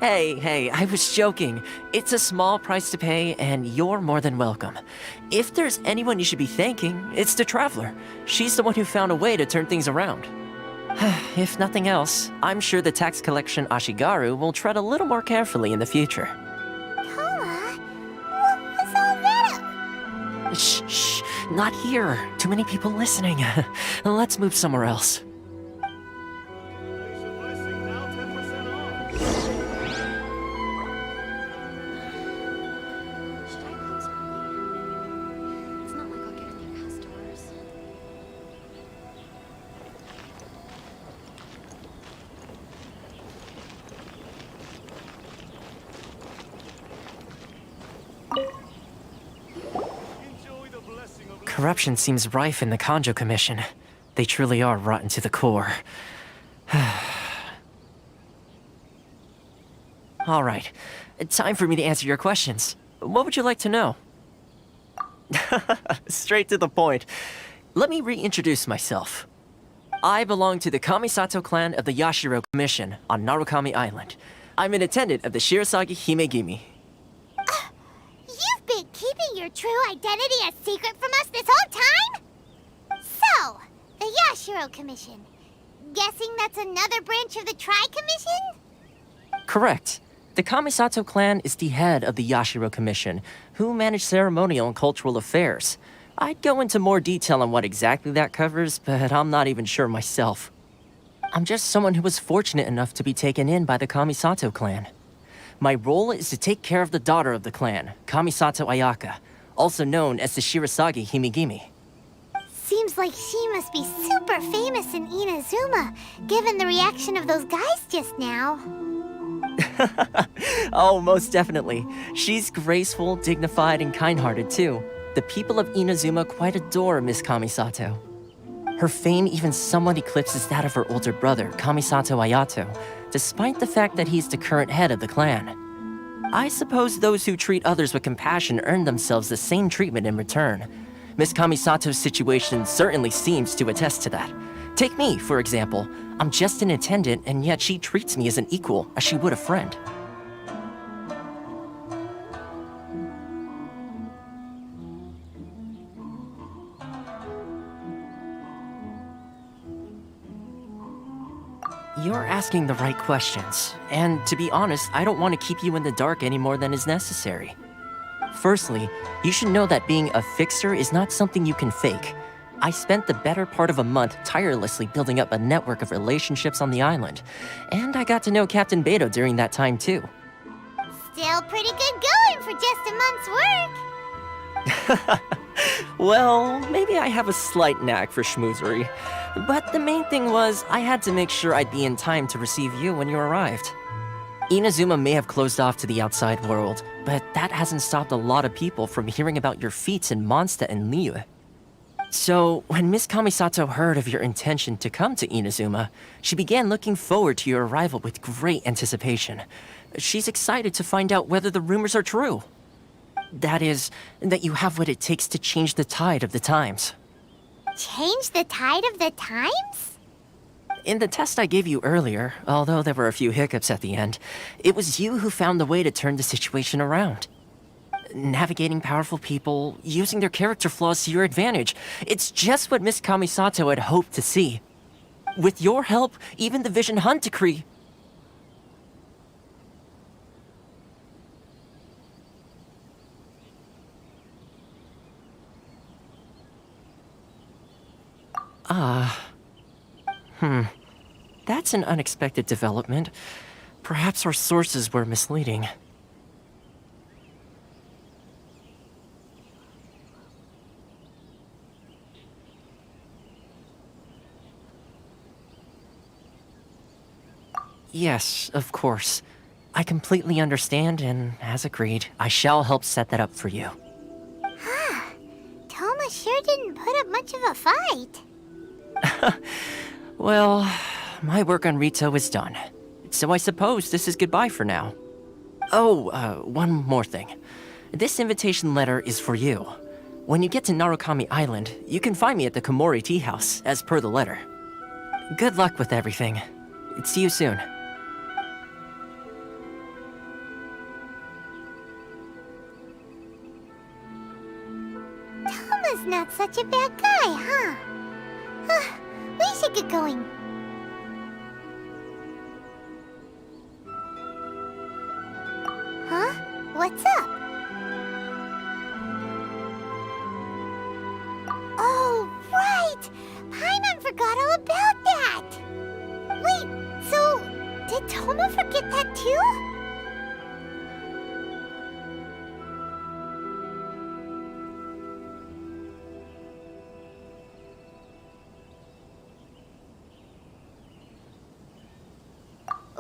Hey, I was joking. It's a small price to pay, and you're more than welcome. If there's anyone you should be thanking, it's the Traveler. She's the one who found a way to turn things around. If nothing else, I'm sure the tax collection Ashigaru will tread a little more carefully in the future. Toma? What was all that? Shh, not here. Too many people listening. Let's move somewhere else. Corruption seems rife in the Kanjo Commission. They truly are rotten to the core. All right, time for me to answer your questions. What would you like to know? Straight to the point. Let me reintroduce myself. I belong to the Kamisato clan of the Yashiro Commission on Narukami Island. I'm an attendant of the Shirasagi Himegimi. You've been keeping your true identity a secret from us this whole time? So, the Yashiro Commission. Guessing that's another branch of the Tri-Commission? Correct. The Kamisato clan is the head of the Yashiro Commission, who manage ceremonial and cultural affairs. I'd go into more detail on what exactly that covers, but I'm not even sure myself. I'm just someone who was fortunate enough to be taken in by the Kamisato clan. My role is to take care of the daughter of the clan, Kamisato Ayaka, also known as the Shirasagi Himegimi. Seems like she must be super famous in Inazuma, given the reaction of those guys just now. Oh, most definitely. She's graceful, dignified, and kind-hearted too. The people of Inazuma quite adore Miss Kamisato. Her fame even somewhat eclipses that of her older brother, Kamisato Ayato, despite the fact that he's the current head of the clan. I suppose those who treat others with compassion earn themselves the same treatment in return. Miss Kamisato's situation certainly seems to attest to that. Take me, for example. I'm just an attendant, and yet she treats me as an equal, as she would a friend. You're asking the right questions, and to be honest, I don't want to keep you in the dark any more than is necessary. Firstly, you should know that being a fixer is not something you can fake. I spent the better part of a month tirelessly building up a network of relationships on the island, and I got to know Captain Beto during that time too. Still pretty good going for just a month's work. Well, maybe I have a slight knack for schmoozery, but the main thing was I had to make sure I'd be in time to receive you when you arrived. Inazuma may have closed off to the outside world, but that hasn't stopped a lot of people from hearing about your feats in Mondstadt and Liyue. So, when Miss Kamisato heard of your intention to come to Inazuma, she began looking forward to your arrival with great anticipation. She's excited to find out whether the rumors are true. That is, that you have what it takes to change the tide of the times. Change the tide of the times? In the test I gave you earlier, although there were a few hiccups at the end, it was you who found the way to turn the situation around. Navigating powerful people, using their character flaws to your advantage. It's just what Miss Kamisato had hoped to see. With your help, even the Vision Hunt Decree... That's an unexpected development. Perhaps our sources were misleading. Yes, of course. I completely understand, and as agreed, I shall help set that up for you. Toma sure didn't put up much of a fight. Well, my work on Rito is done. So I suppose this is goodbye for now. Oh, one more thing. This invitation letter is for you. When you get to Narukami Island, you can find me at the Komori Tea House, as per the letter. Good luck with everything. See you soon. Toma's not such a bad guy, huh? We should get going. Huh? What's up? Oh, right! Paimon forgot all about that! Wait, so did Toma forget that too?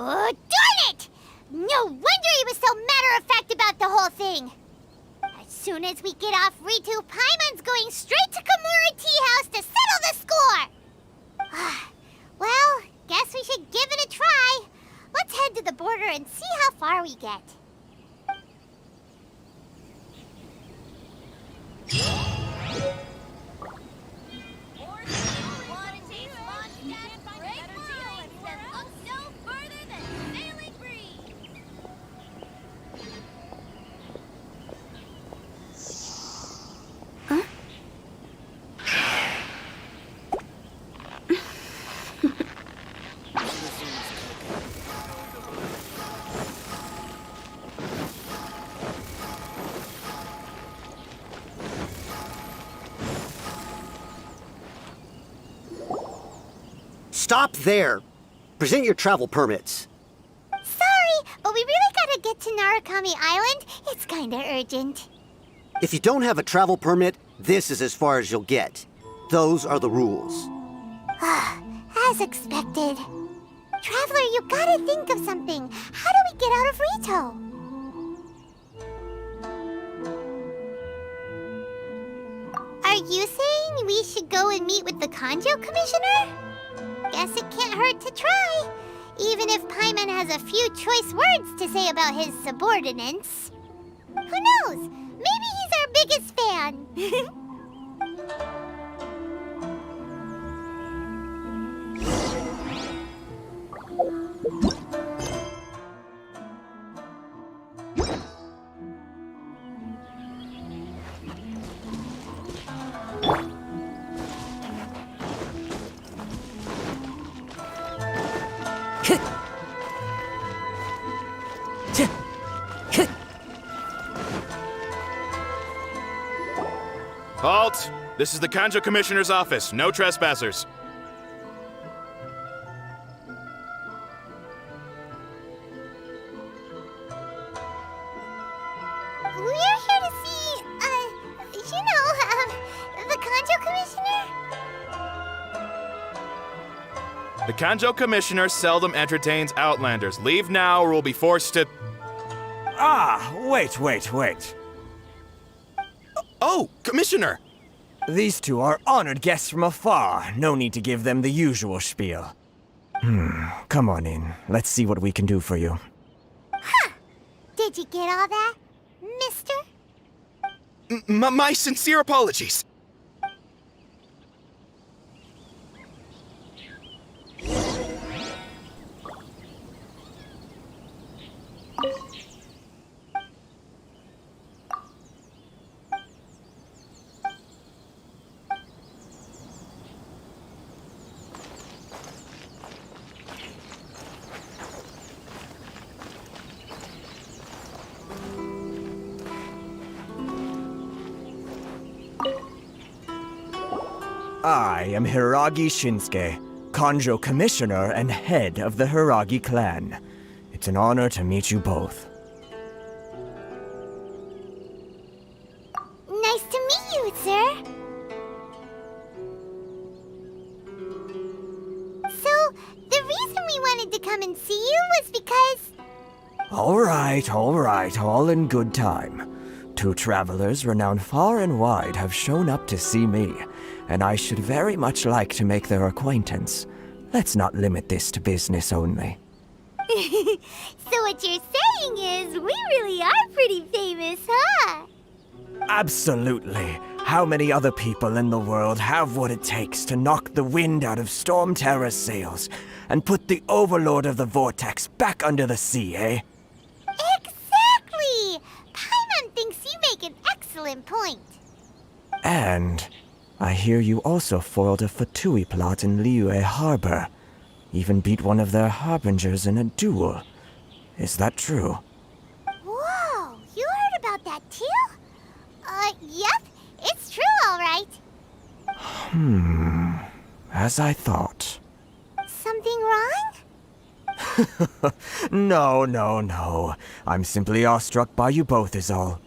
Oh, darn it! No wonder he was so matter-of-fact about the whole thing! As soon as we get off Ritu, Paimon's going straight to Kimura Tea House to settle the score! Well, guess we should give it a try. Let's head to the border and see how far we get. Stop there! Present your travel permits. Sorry, but we really gotta get to Narukami Island. It's kinda urgent. If you don't have a travel permit, this is as far as you'll get. Those are the rules. As expected. Traveler, you gotta think of something. How do we get out of Rito? Are you saying we should go and meet with the Kanjo Commissioner? Guess it can't hurt to try. Even if Paimon has a few choice words to say about his subordinates. Who knows? Maybe he's our biggest fan. Halt! This is the Kanjo Commissioner's office. No trespassers. We're here to see, the Kanjo Commissioner? The Kanjo Commissioner seldom entertains Outlanders. Leave now or we'll be forced to... Wait. Oh, Commissioner! These two are honored guests from afar. No need to give them the usual spiel. Come on in. Let's see what we can do for you. Did you get all that, mister? My sincere apologies. I am Hiragi Shinsuke, Kanjo Commissioner and head of the Hiragi clan. It's an honor to meet you both. Nice to meet you, sir. So, the reason we wanted to come and see you was because... All right, all in good time. Two travelers renowned far and wide have shown up to see me, and I should very much like to make their acquaintance. Let's not limit this to business only. So what you're saying is, we really are pretty famous, huh? Absolutely. How many other people in the world have what it takes to knock the wind out of Storm Terror's sails and put the Overlord of the Vortex back under the sea, eh? Exactly! Paimon thinks you make an excellent point. And I hear you also foiled a Fatui plot in Liyue Harbor. Even beat one of their harbingers in a duel. Is that true? Whoa, you heard about that too? Yep, it's true, all right. As I thought. Something wrong? No. I'm simply awestruck by you both is all.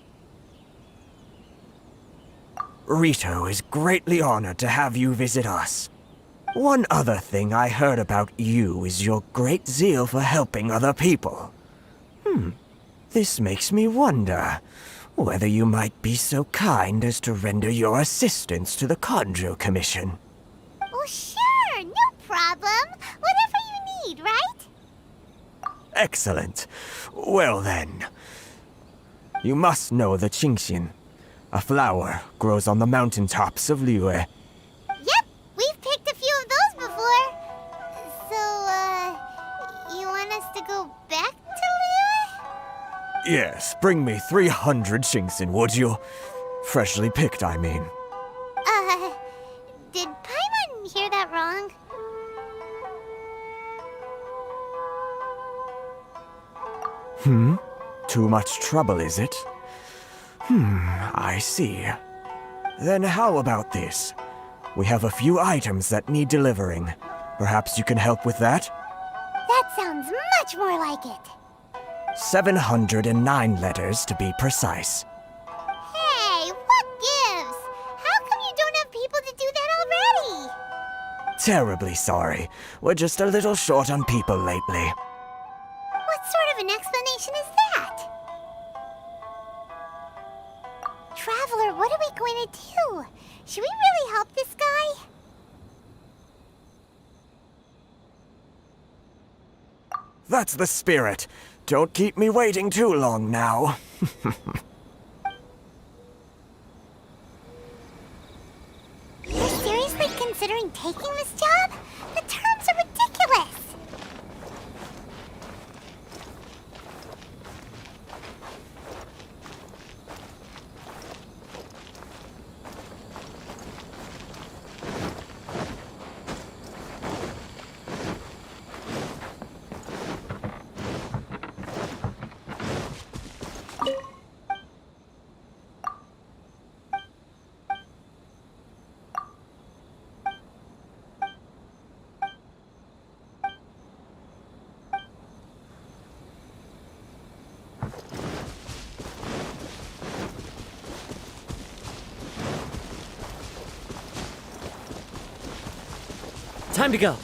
Rito is greatly honored to have you visit us. One other thing I heard about you is your great zeal for helping other people. This makes me wonder, whether you might be so kind as to render your assistance to the Kanjo Commission. Oh, sure, no problem. Whatever you need, right? Excellent. Well then, you must know the Qingxin. A flower grows on the mountaintops of Liyue. Yep, we've picked a few of those before. So, you want us to go back to Liyue? Yes, bring me 300 Qingxin, would you? Freshly picked, I mean. Did Paimon hear that wrong? Too much trouble, is it? I see. Then how about this? We have a few items that need delivering. Perhaps you can help with that? That sounds much more like it. 709 letters to be precise. Hey, what gives? How come you don't have people to do that already? Terribly sorry. We're just a little short on people lately. What sort of an explanation is that? Traveler, what are we going to do? Should we really help this guy? That's the spirit. Don't keep me waiting too long now. You're seriously considering taking this job? The terms are ridiculous. Time to go.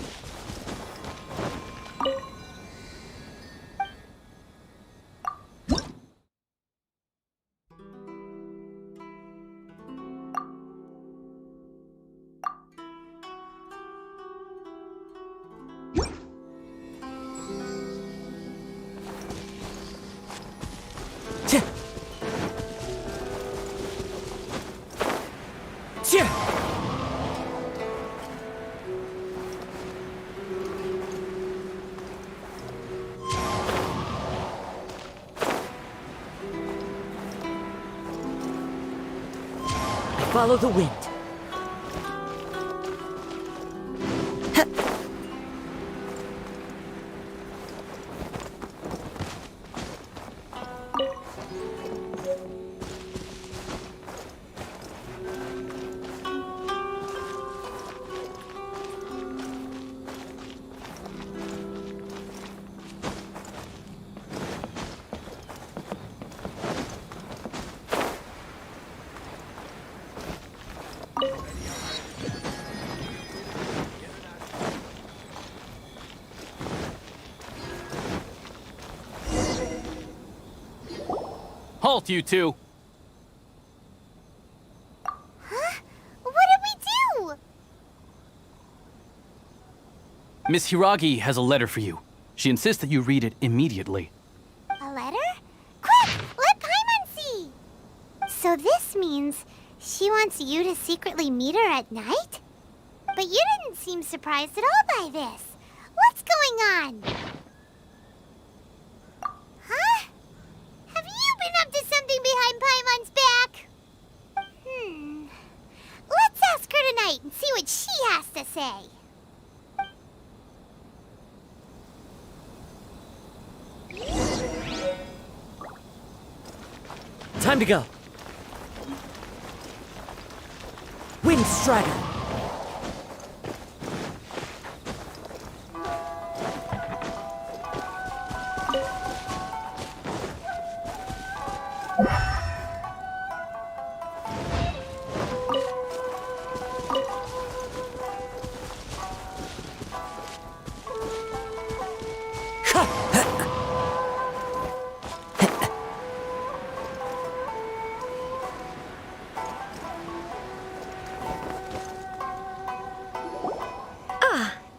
Follow the wind. Halt, you two! Huh? What did we do? Miss Hiragi has a letter for you. She insists that you read it immediately. A letter? Quick! Let Paimon see! So this means she wants you to secretly meet her at night? But you didn't seem surprised at all by this. What's going on? Huh? Have you been up to something behind Paimon's back? Let's ask her tonight and see what she has to say. Time to go. Wind Strider.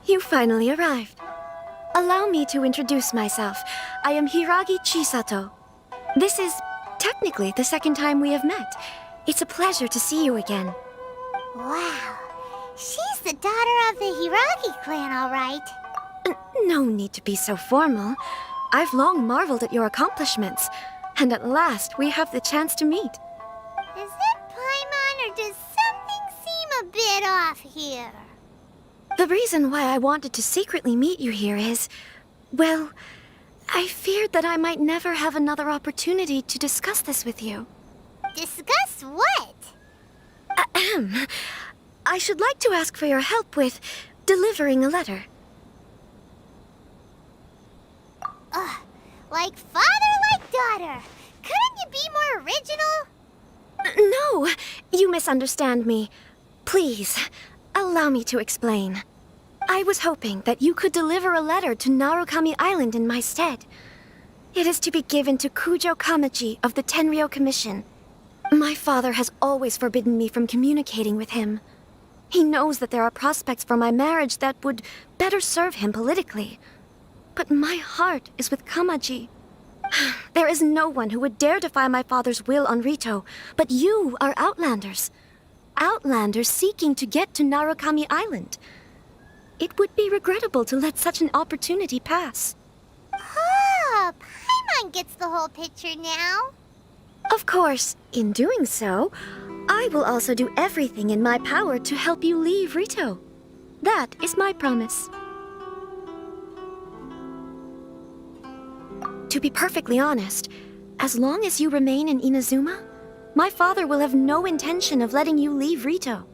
You finally arrived. Allow me to introduce myself. I am Hiragi Chisato. This is technically the second time we have met. It's a pleasure to see you again. Wow. She's the daughter of the Hiragi clan, all right. No need to be so formal. I've long marveled at your accomplishments, and at last we have the chance to meet. Is it Paimon, or does something seem a bit off here? The reason why I wanted to secretly meet you here is, well, I feared that I might never have another opportunity to discuss this with you. Discuss what? Ahem. I should like to ask for your help with delivering a letter. Like father, like daughter. Couldn't you be more original? No, you misunderstand me. Please, allow me to explain. I was hoping that you could deliver a letter to Narukami Island in my stead. It is to be given to Kujo Kamaji of the Tenryou Commission. My father has always forbidden me from communicating with him. He knows that there are prospects for my marriage that would better serve him politically. But my heart is with Kamaji. There is no one who would dare defy my father's will on Rito, but you are Outlanders. Outlanders seeking to get to Narukami Island. It would be regrettable to let such an opportunity pass. Oh, Paimon gets the whole picture now. Of course, in doing so, I will also do everything in my power to help you leave Rito. That is my promise. To be perfectly honest, as long as you remain in Inazuma, my father will have no intention of letting you leave Rito.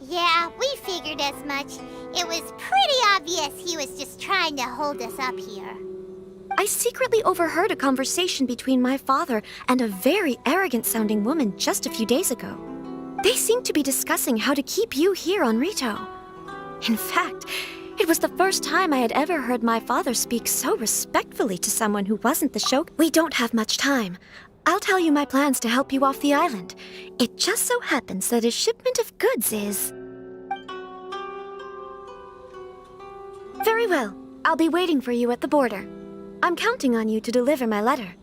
Yeah, we figured as much. It was pretty obvious he was just trying to hold us up here. I secretly overheard a conversation between my father and a very arrogant-sounding woman just a few days ago. They seemed to be discussing how to keep you here on Rito. In fact, it was the first time I had ever heard my father speak so respectfully to someone who wasn't the shogun. We don't have much time. I'll tell you my plans to help you off the island. It just so happens that a shipment of goods is... Very well. I'll be waiting for you at the border. I'm counting on you to deliver my letter.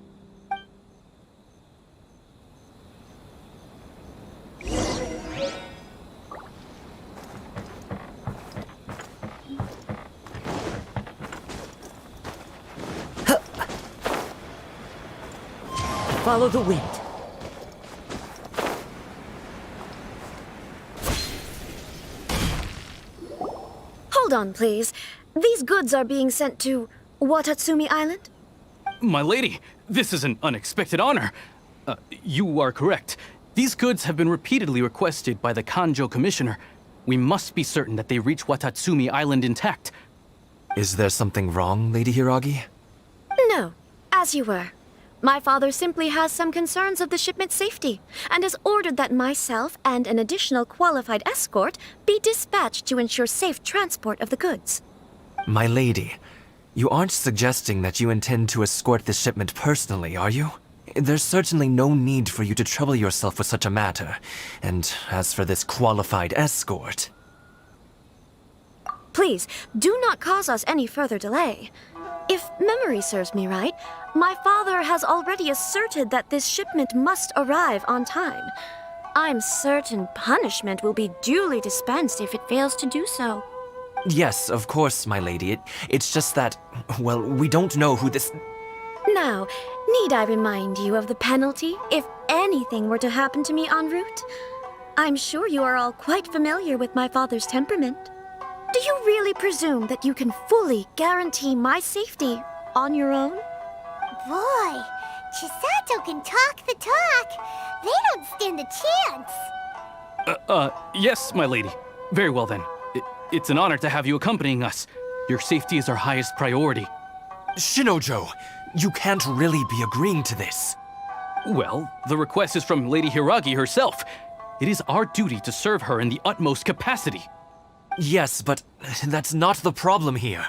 Follow the wind. Hold on, please. These goods are being sent to Watatsumi Island? My lady, this is an unexpected honor. You are correct. These goods have been repeatedly requested by the Kanjo Commissioner. We must be certain that they reach Watatsumi Island intact. Is there something wrong, Lady Hiragi? No, as you were. My father simply has some concerns of the shipment's safety, and has ordered that myself and an additional qualified escort be dispatched to ensure safe transport of the goods. My lady, you aren't suggesting that you intend to escort this shipment personally, are you? There's certainly no need for you to trouble yourself with such a matter. And as for this qualified escort... Please, do not cause us any further delay. If memory serves me right, my father has already asserted that this shipment must arrive on time. I'm certain punishment will be duly dispensed if it fails to do so. Yes, of course, my lady. It's just that, well, we don't know who this... Now, need I remind you of the penalty if anything were to happen to me en route? I'm sure you are all quite familiar with my father's temperament. Do you really presume that you can fully guarantee my safety on your own? Boy, Chisato can talk the talk. They don't stand a chance. Yes, my lady. Very well then. It's an honor to have you accompanying us. Your safety is our highest priority. Shinojo, you can't really be agreeing to this. Well, the request is from Lady Hiragi herself. It is our duty to serve her in the utmost capacity. Yes, but that's not the problem here.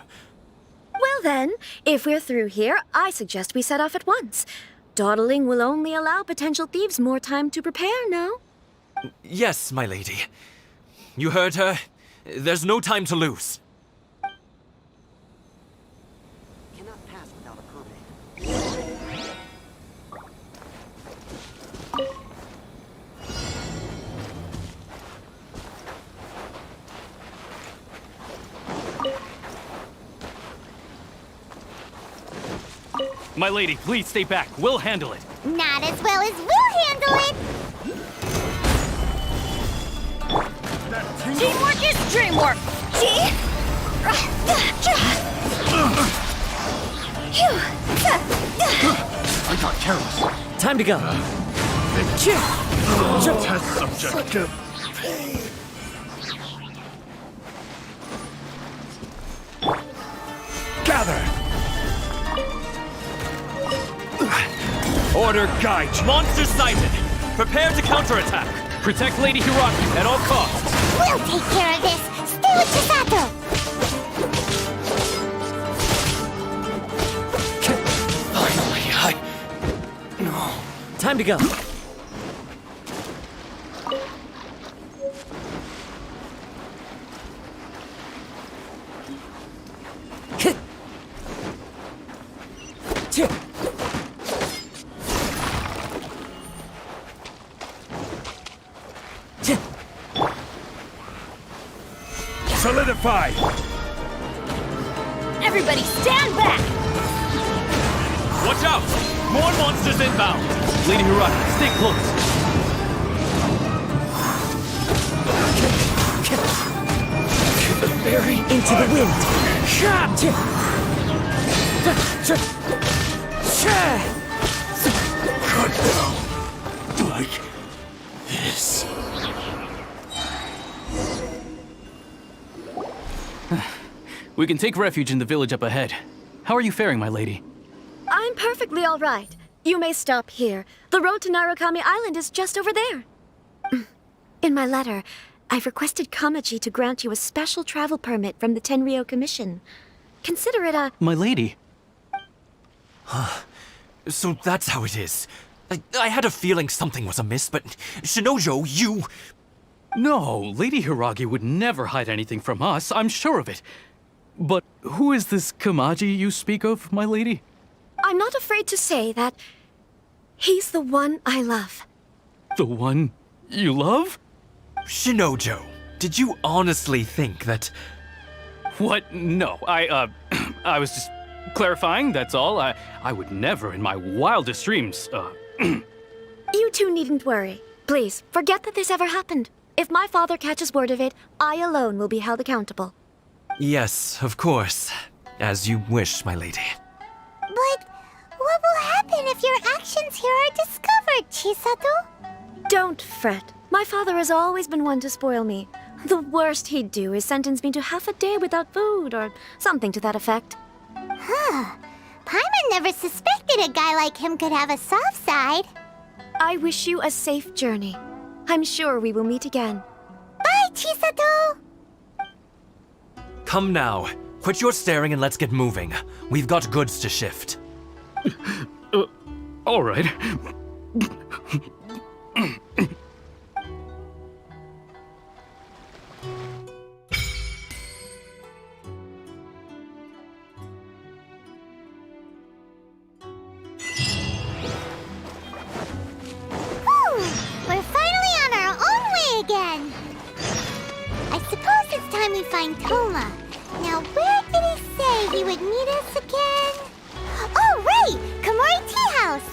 Well then, if we're through here, I suggest we set off at once. Dawdling will only allow potential thieves more time to prepare, no? Yes, my lady. You heard her. There's no time to lose. My lady, please stay back. We'll handle it. Not as well as we'll handle it! Teamwork is dreamwork! I got careless. Time to go. Test subject. Gather! Order guide. Monsters sighted. Prepare to counterattack. Protect Lady Hiraki at all costs. We'll take care of this! Stay with Chisato! Finally, No. Time to go. Solidify. Everybody stand back! Watch out! More monsters inbound! Lady Hiraki, stay close. Very into the wind. Cut down. Like this. We can take refuge in the village up ahead. How are you faring, my lady? I'm perfectly all right. You may stop here. The road to Narukami Island is just over there. In my letter, I've requested Kamaji to grant you a special travel permit from the Tenryou Commission. Consider it a... My lady. So that's how it is. I had a feeling something was amiss, but Shinojo, you... No, Lady Hiragi would never hide anything from us, I'm sure of it. But who is this Kamaji you speak of, my lady? I'm not afraid to say that he's the one I love. The one you love? Shinojo, did you honestly think that... What? No, I was just clarifying, that's all. I would never in my wildest dreams, You two needn't worry. Please, forget that this ever happened. If my father catches word of it, I alone will be held accountable. Yes, of course. As you wish, my lady. But what will happen if your actions here are discovered, Chisato? Don't fret. My father has always been one to spoil me. The worst he'd do is sentence me to half a day without food, or something to that effect. Huh. Paimon never suspected a guy like him could have a soft side. I wish you a safe journey. I'm sure we will meet again. Bye, Chisato! Come now. Quit your staring and let's get moving. We've got goods to shift. All right. We're finally on our own way again. I suppose it's time we find Toma. Now, where did he say he would meet us again? Oh, right! Komori Tea House!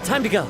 Time to go.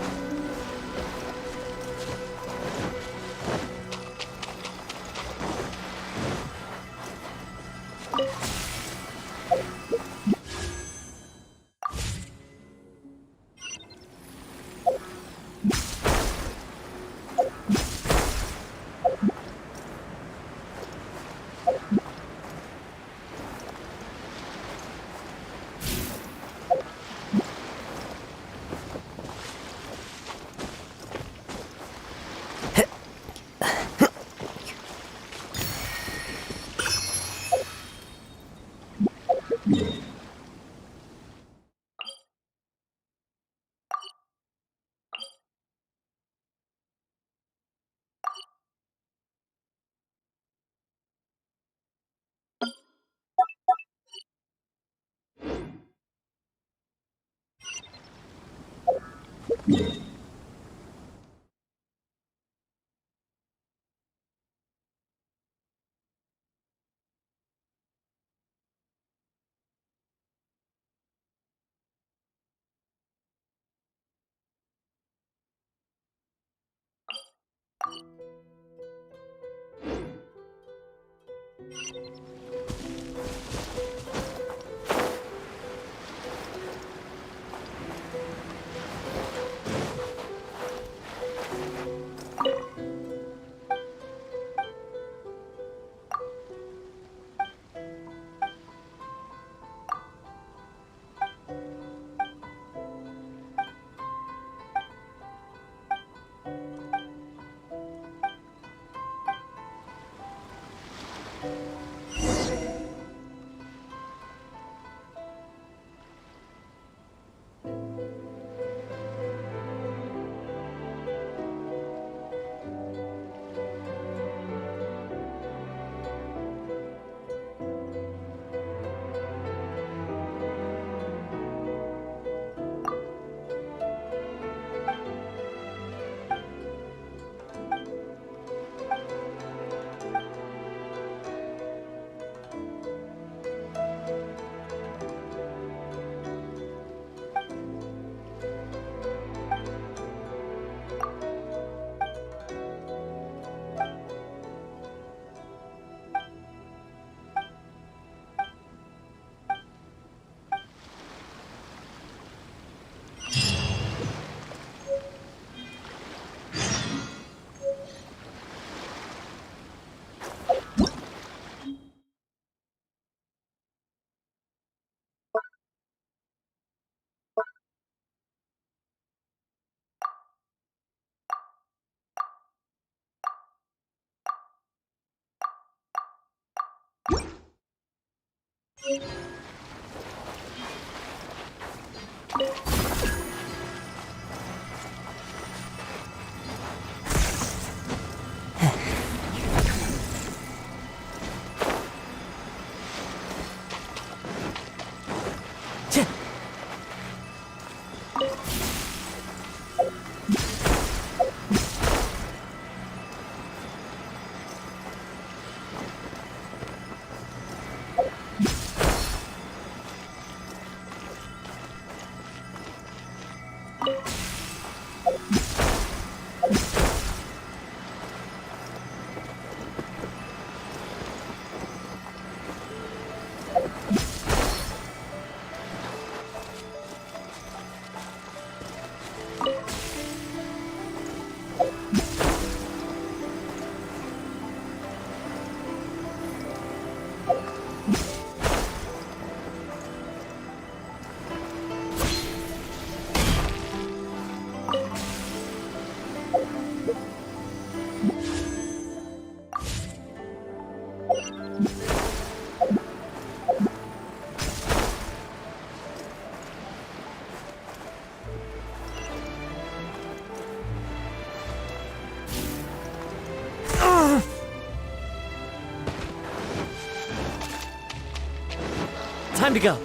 Time to go.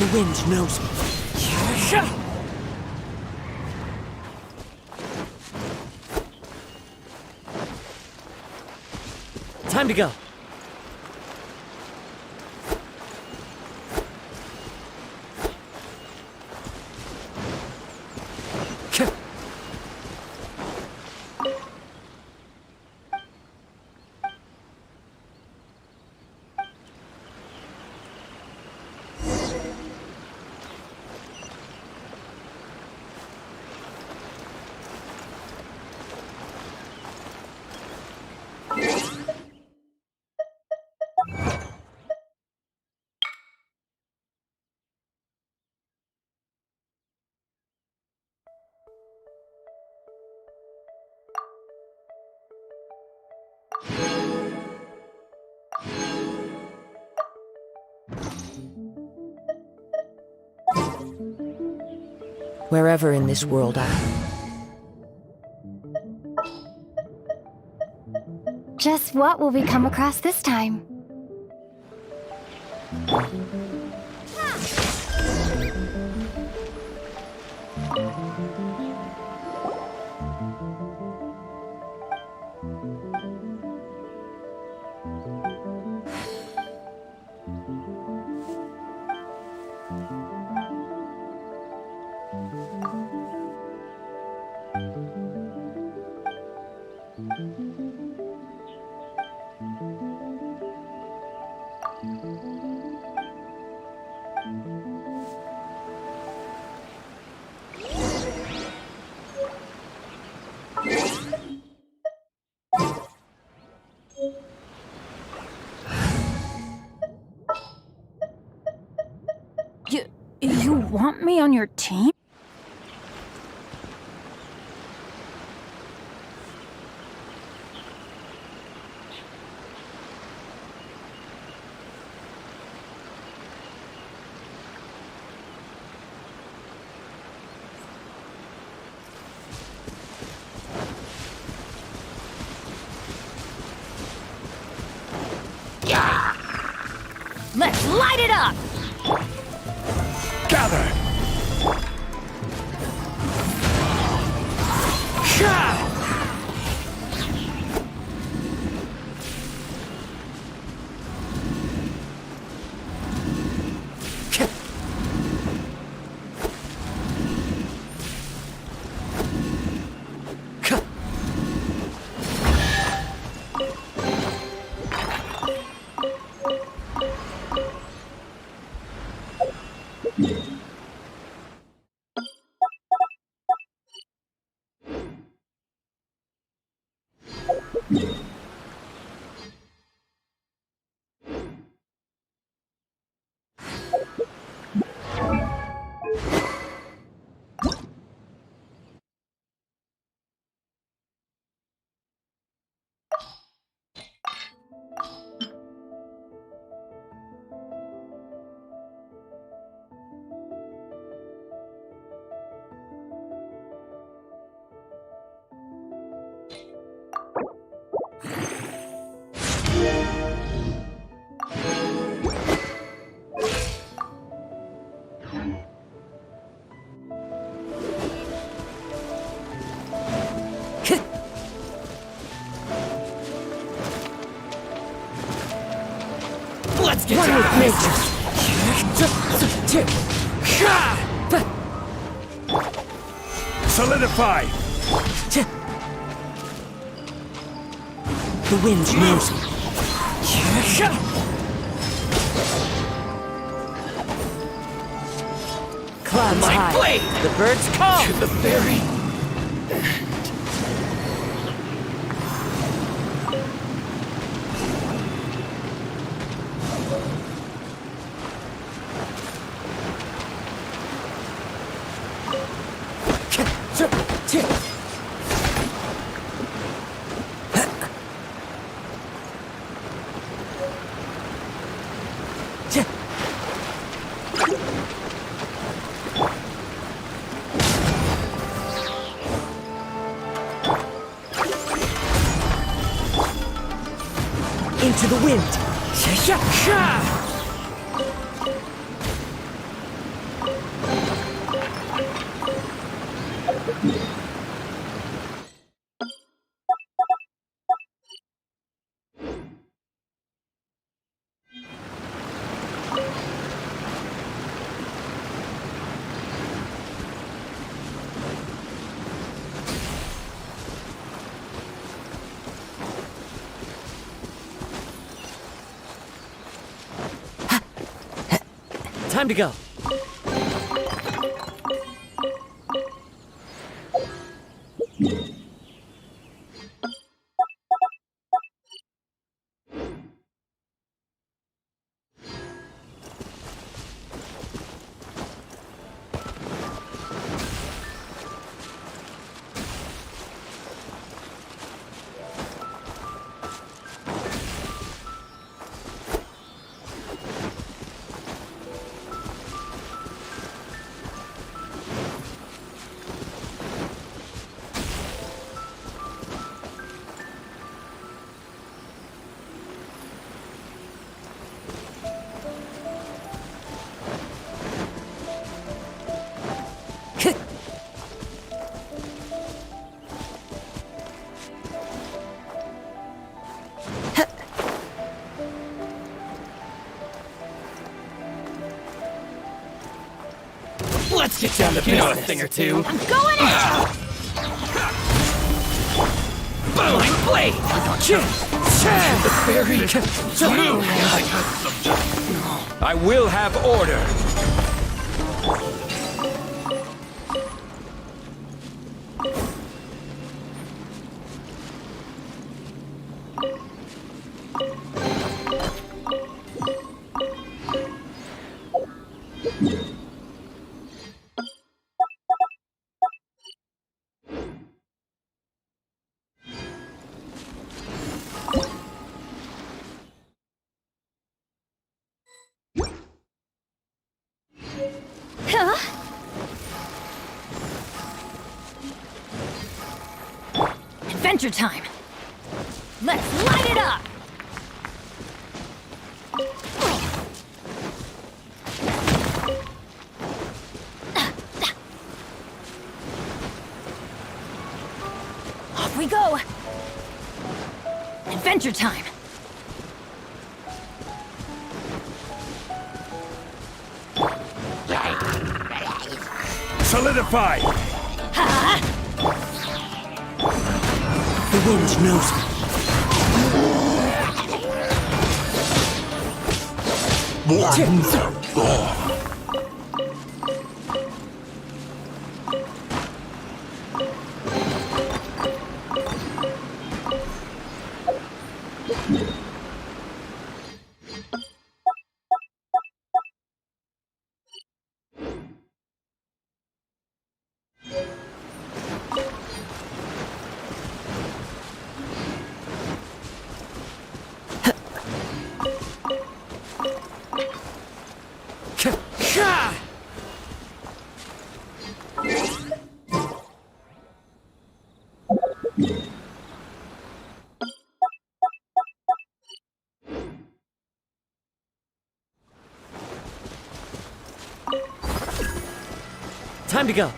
The wind knows me. Time to go. Wherever in this world Just what will we come across this time? You want me on your team? Let's light it up! Gather! Let's get one with nature. Solidify! The wind knows me. Clouds high. Blade. The birds call. To the very Into the wind. Time to go. Let's get down to business. A thing or two. I'm going in! Bowling blade! I will have order. Adventure time! Let's light it up! Off we go! Adventure time! Solidify! The wind knows me. Time to go.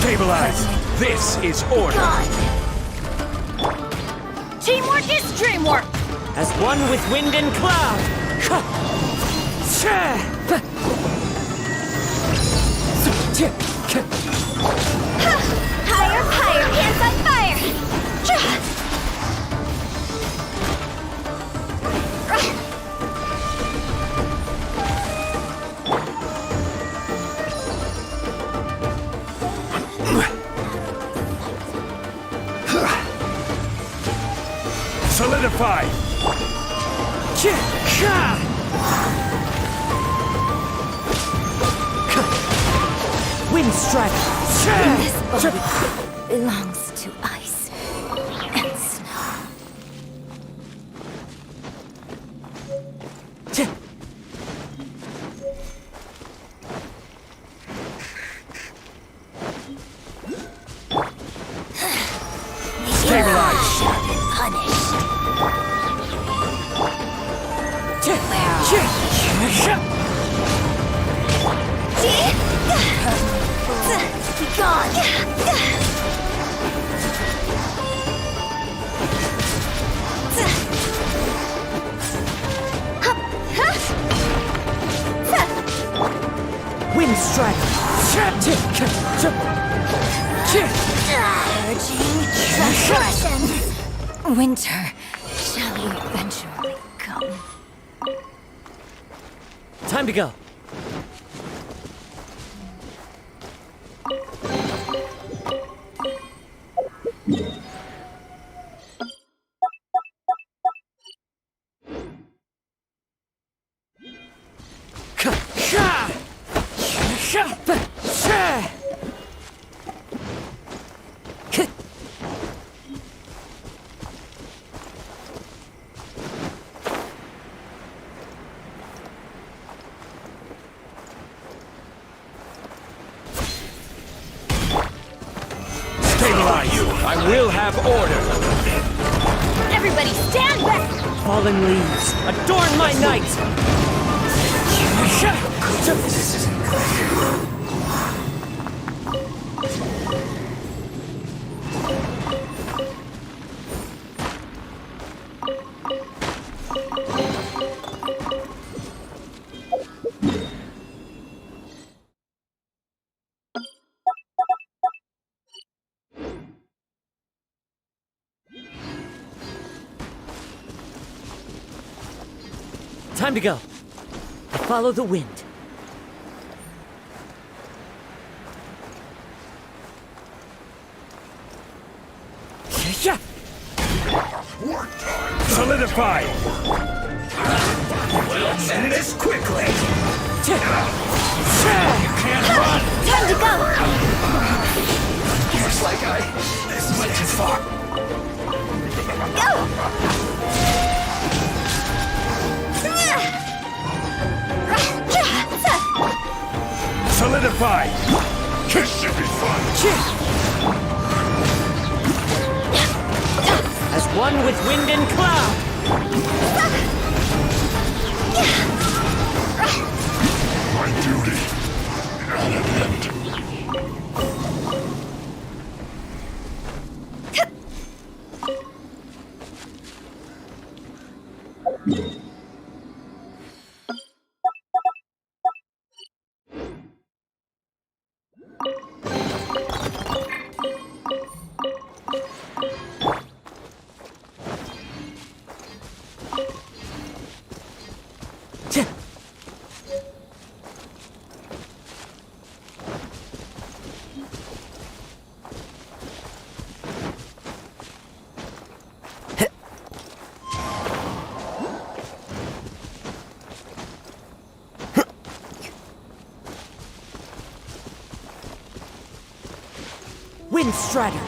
Stabilize. This is order. Teamwork is dreamwork! As one with wind and cloud. Higher, higher, hands on fire! Solidify. Wind strike. This body belongs to ice and snow. Stabilize. Shall be punished. Be gone. Wind strike. Urging transgression. Winter shall eventually come. Time to go. I will have order. Everybody stand back! Fallen leaves, adorn my night! Time to go. Follow the wind. Solidify. We'll end this quickly. You can't run. Time to go! Looks like this went too far. Solidify. This should be fun. As one with wind and cloud. My duty at an end. Wind Strider.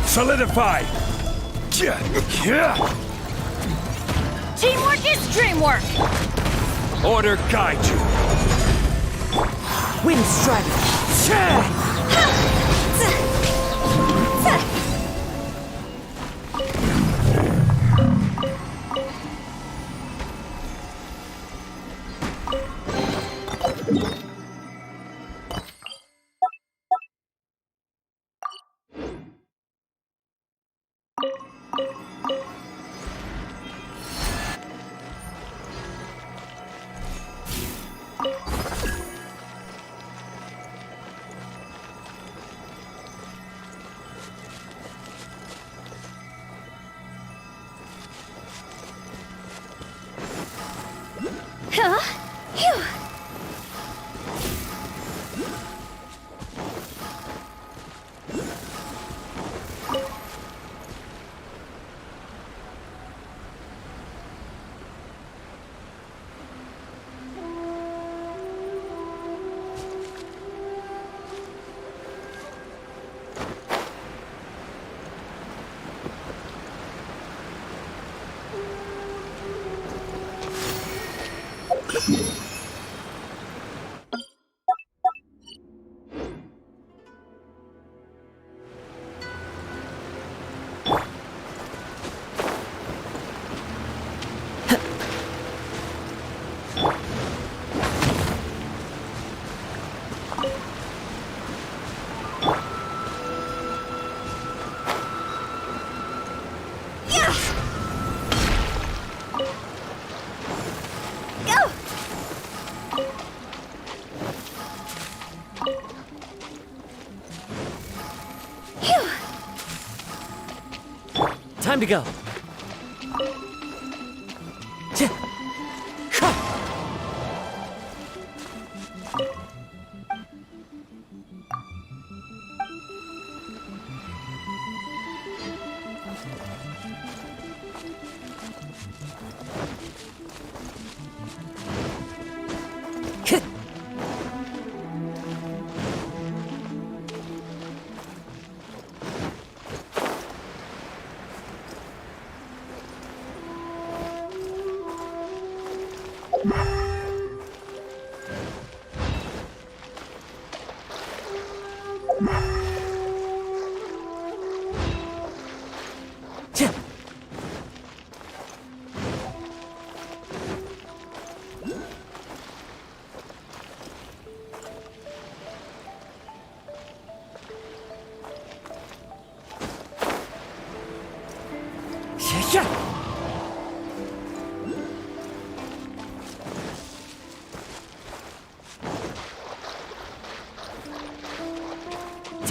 Solidify! Teamwork is dreamwork! Order guide you! Wind Strider. Huh? Phew. Time to go.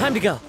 Time to go.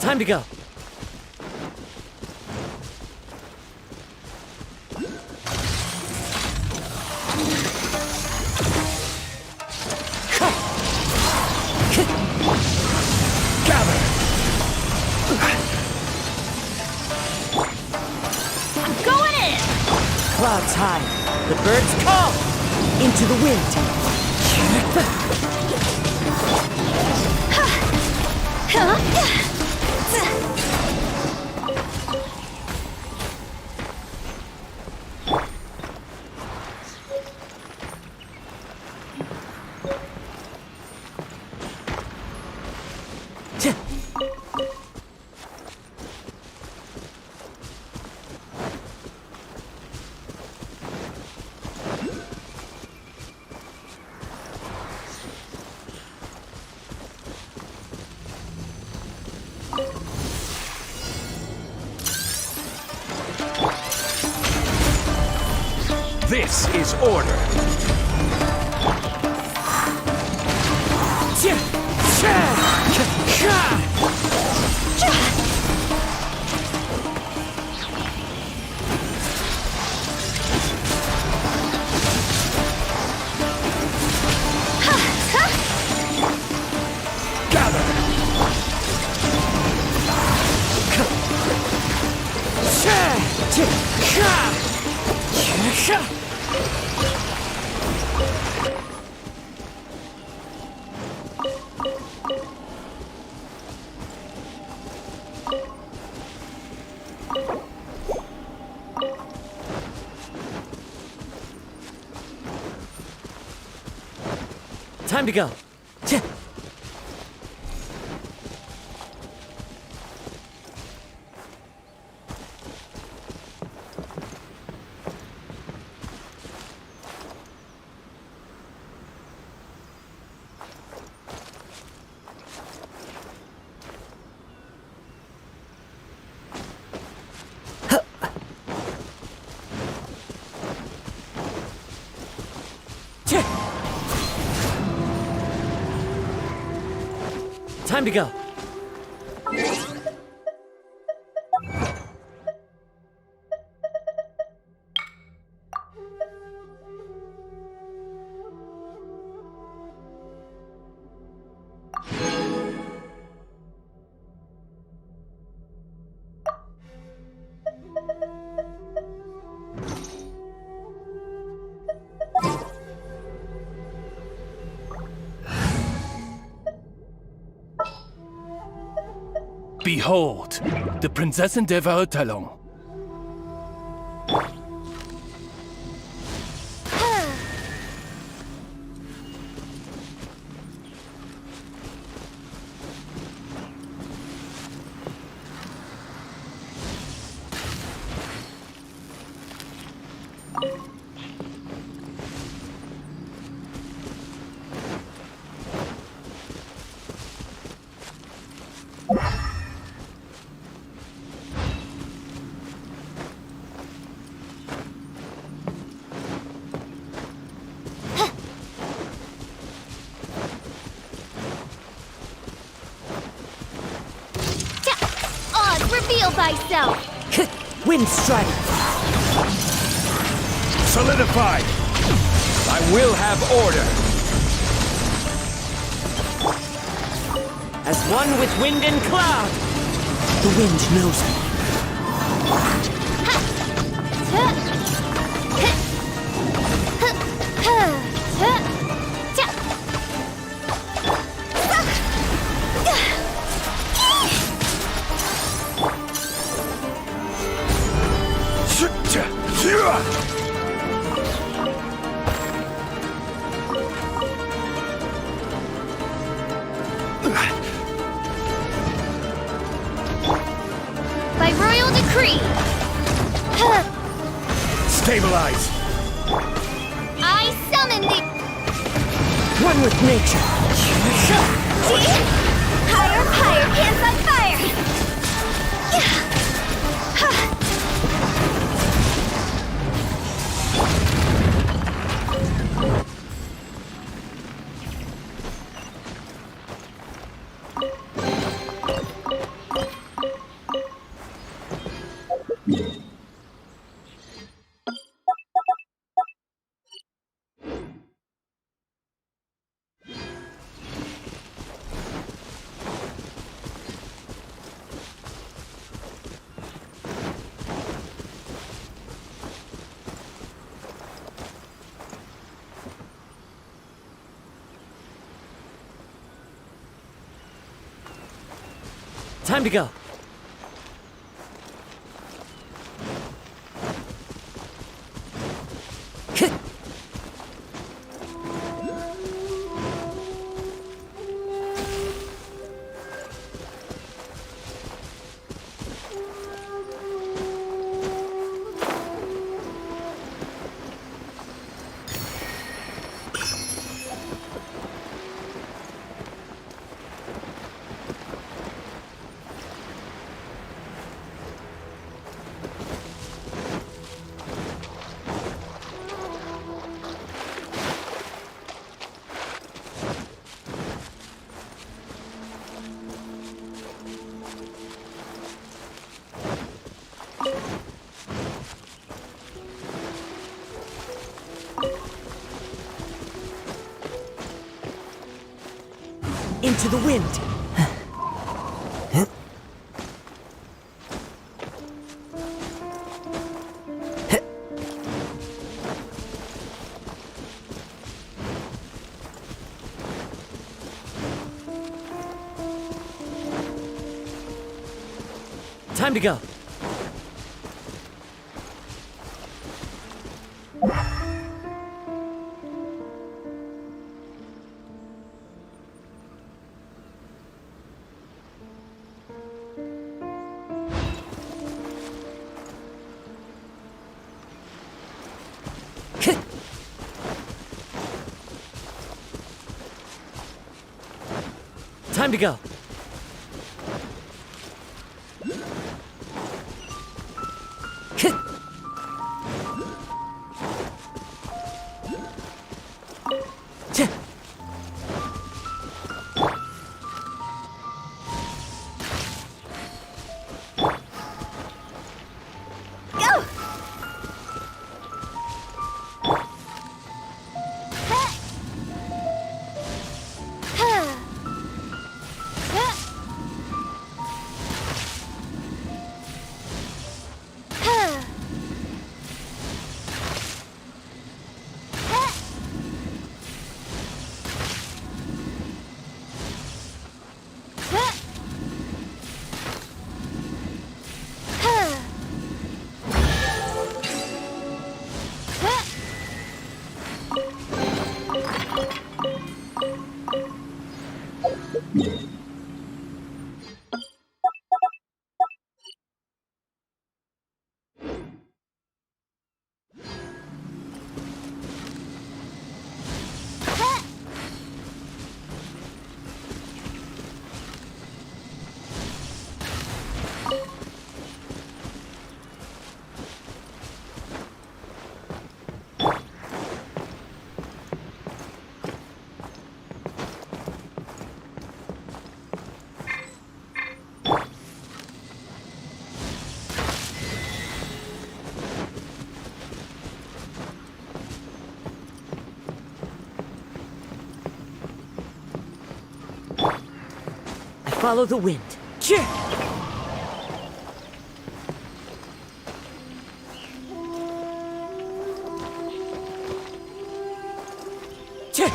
Time to go. Gather! I'm going in! Clouds high. The birds call. Into the wind. This is order. Time to go. Time to go. Behold, the Prinzessin der Verurteilung. Reveal thyself! Wind strike! Solidified! I will have order! As one with wind and cloud! The wind knows me. By royal decree! Stabilize! I summon thee! One with nature! Higher, higher, hands on fire! Time to go. Into the wind. Time to go. Time to go. Follow the wind. Cheer! Cheer!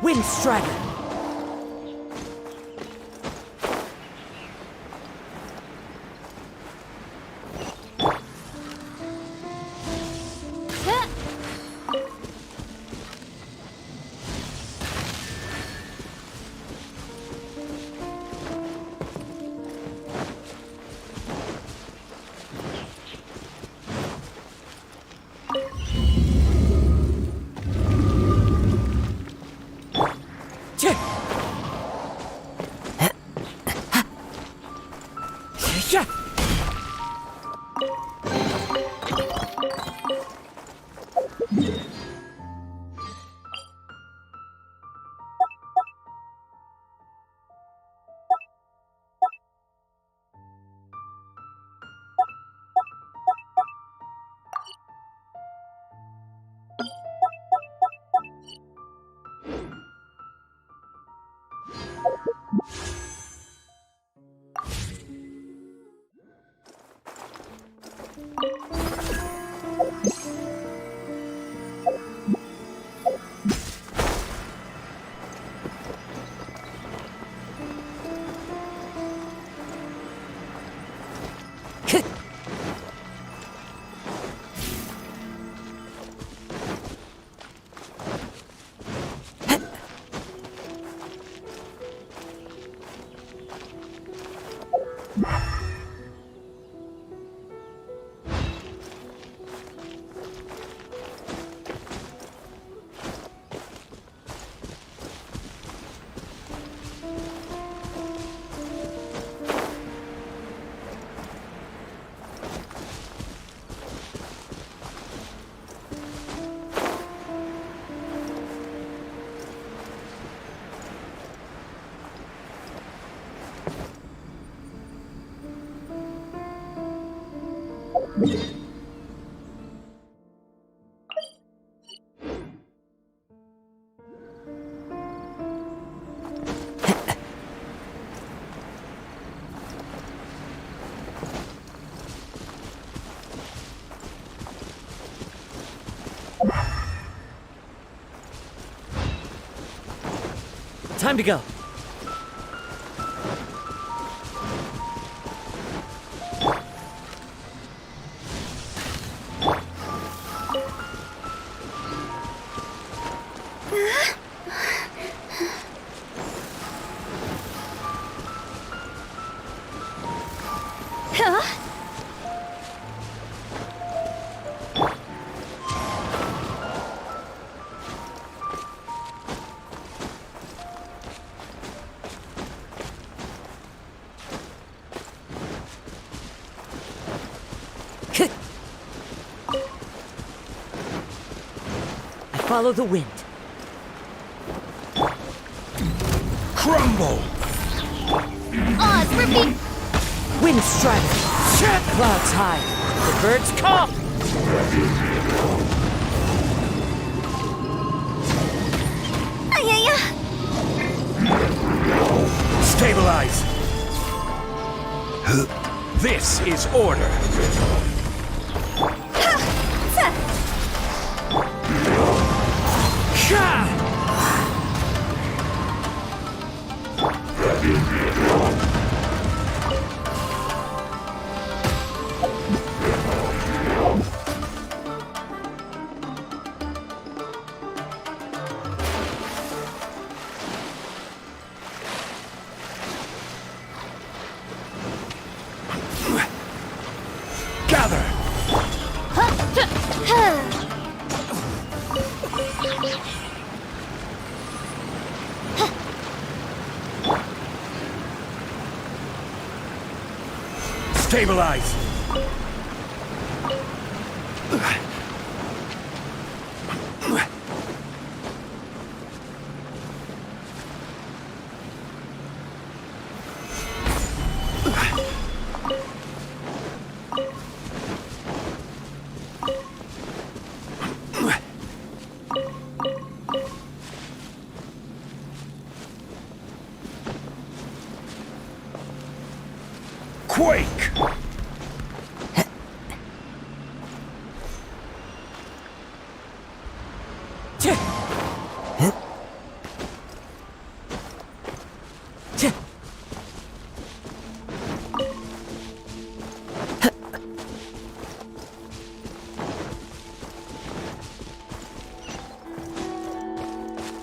Wind Strider! Time to go. Follow the wind. Crumble! Oz, repeat! Wind strike. Clouds high. The birds come. Stabilize. This is order. Gather. Stabilize. Quake!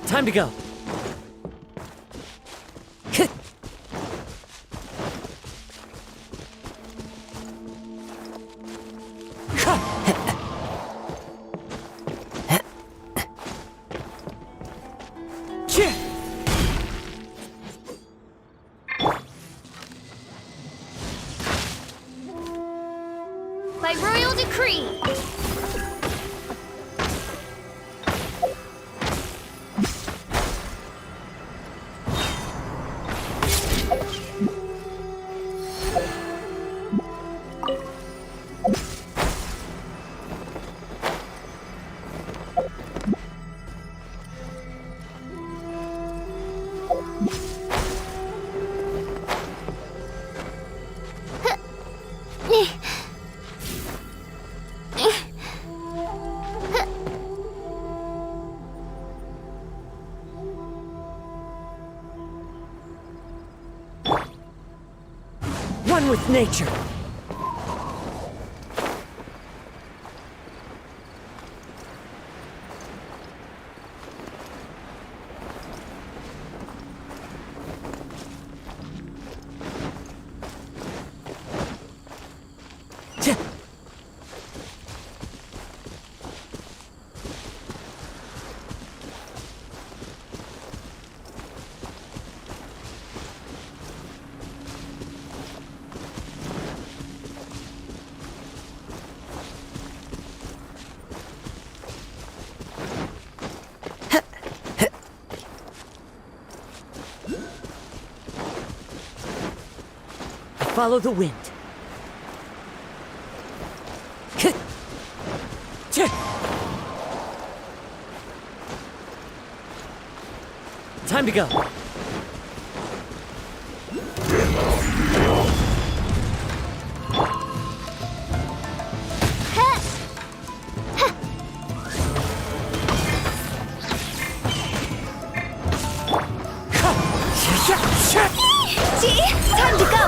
Time to go. By royal decree. One with nature. Follow the wind. Time to go. Time to go!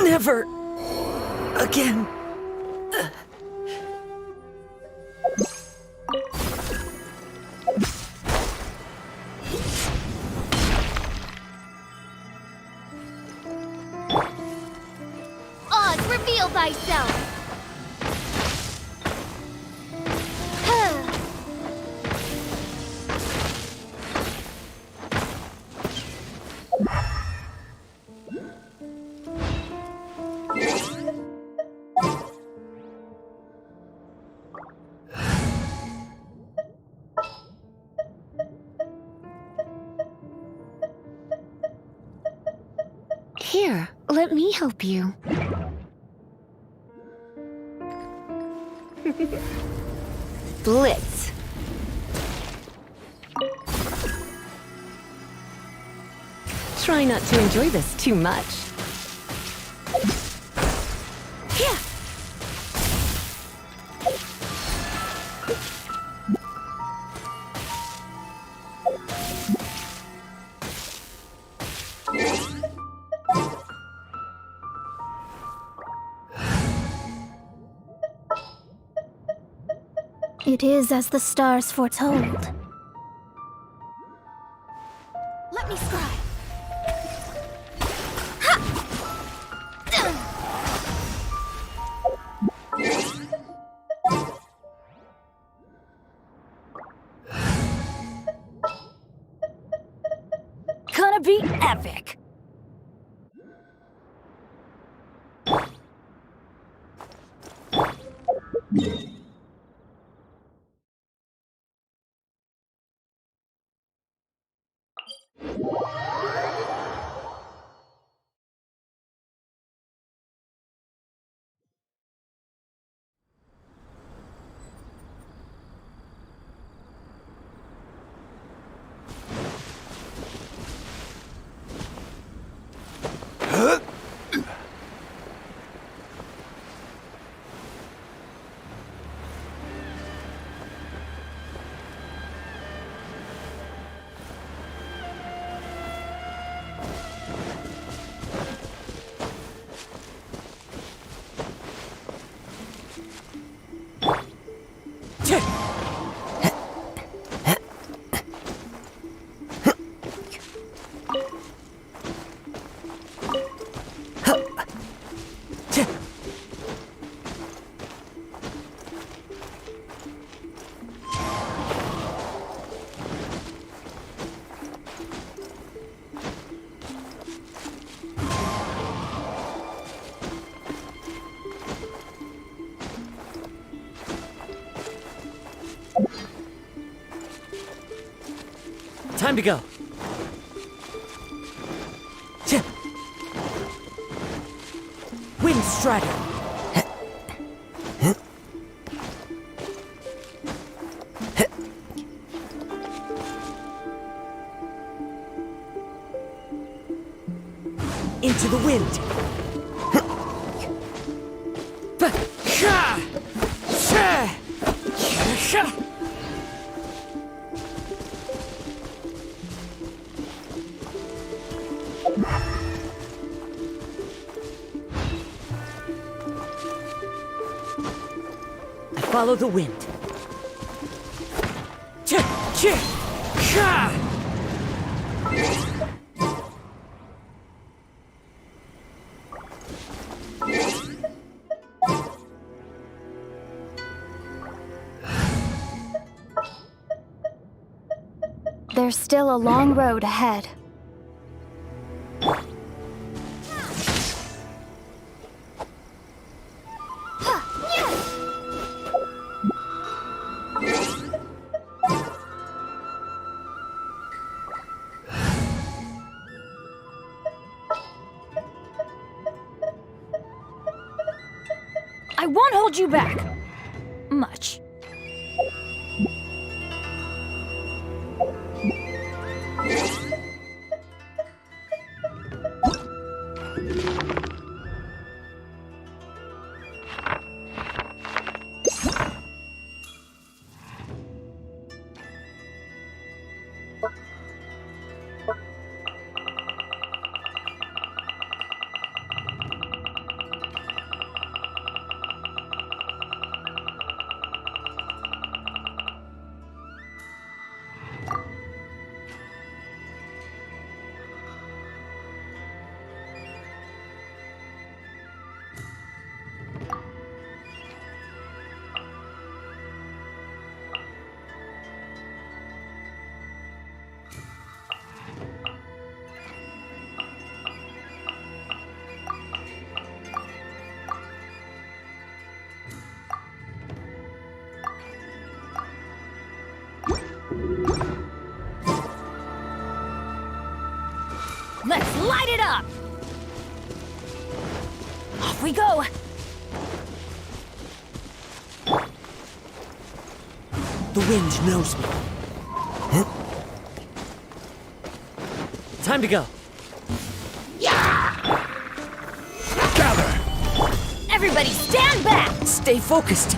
Never again. Oz, reveal thyself! Here, let me help you. Blitz. Try not to enjoy this too much. Here. It is as the stars foretold. Let me scry. Gonna be epic. Time to go. Wind Strider. Into the wind. I follow the wind. There's still a long road ahead. I won't hold you back. Much. Let's light it up! Off we go! The wind knows me. Time to go. Gather! Everybody stand back! Stay focused.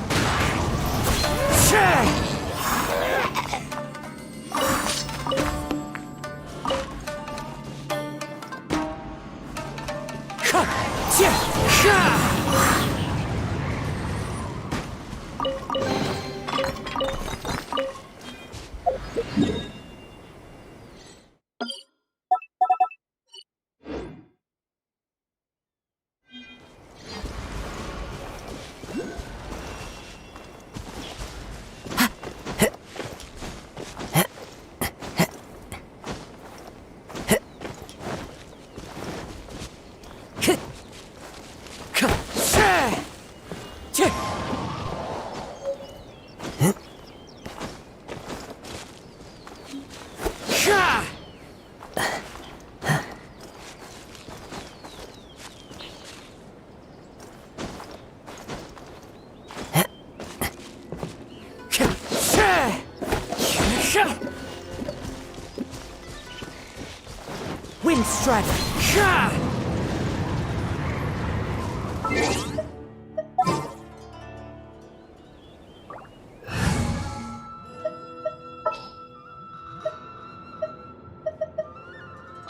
Wind Strider.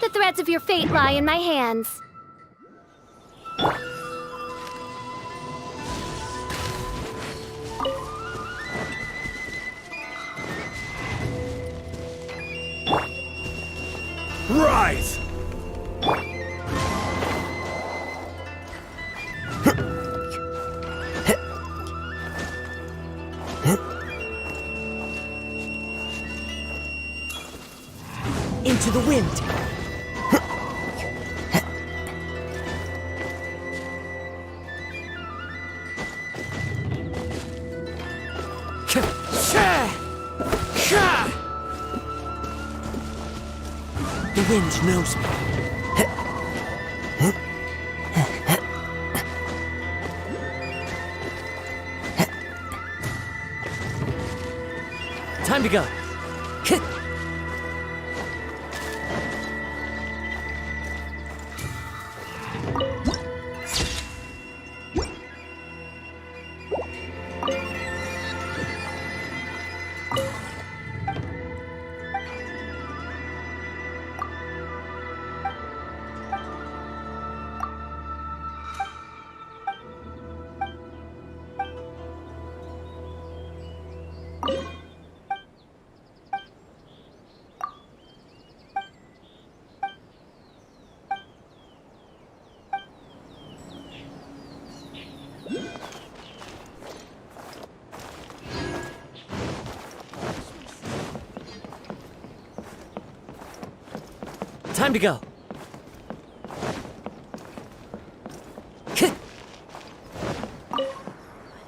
The threads of your fate lie in my hands. Rise! Into the wind. wind knows me. Time to go. Time to go.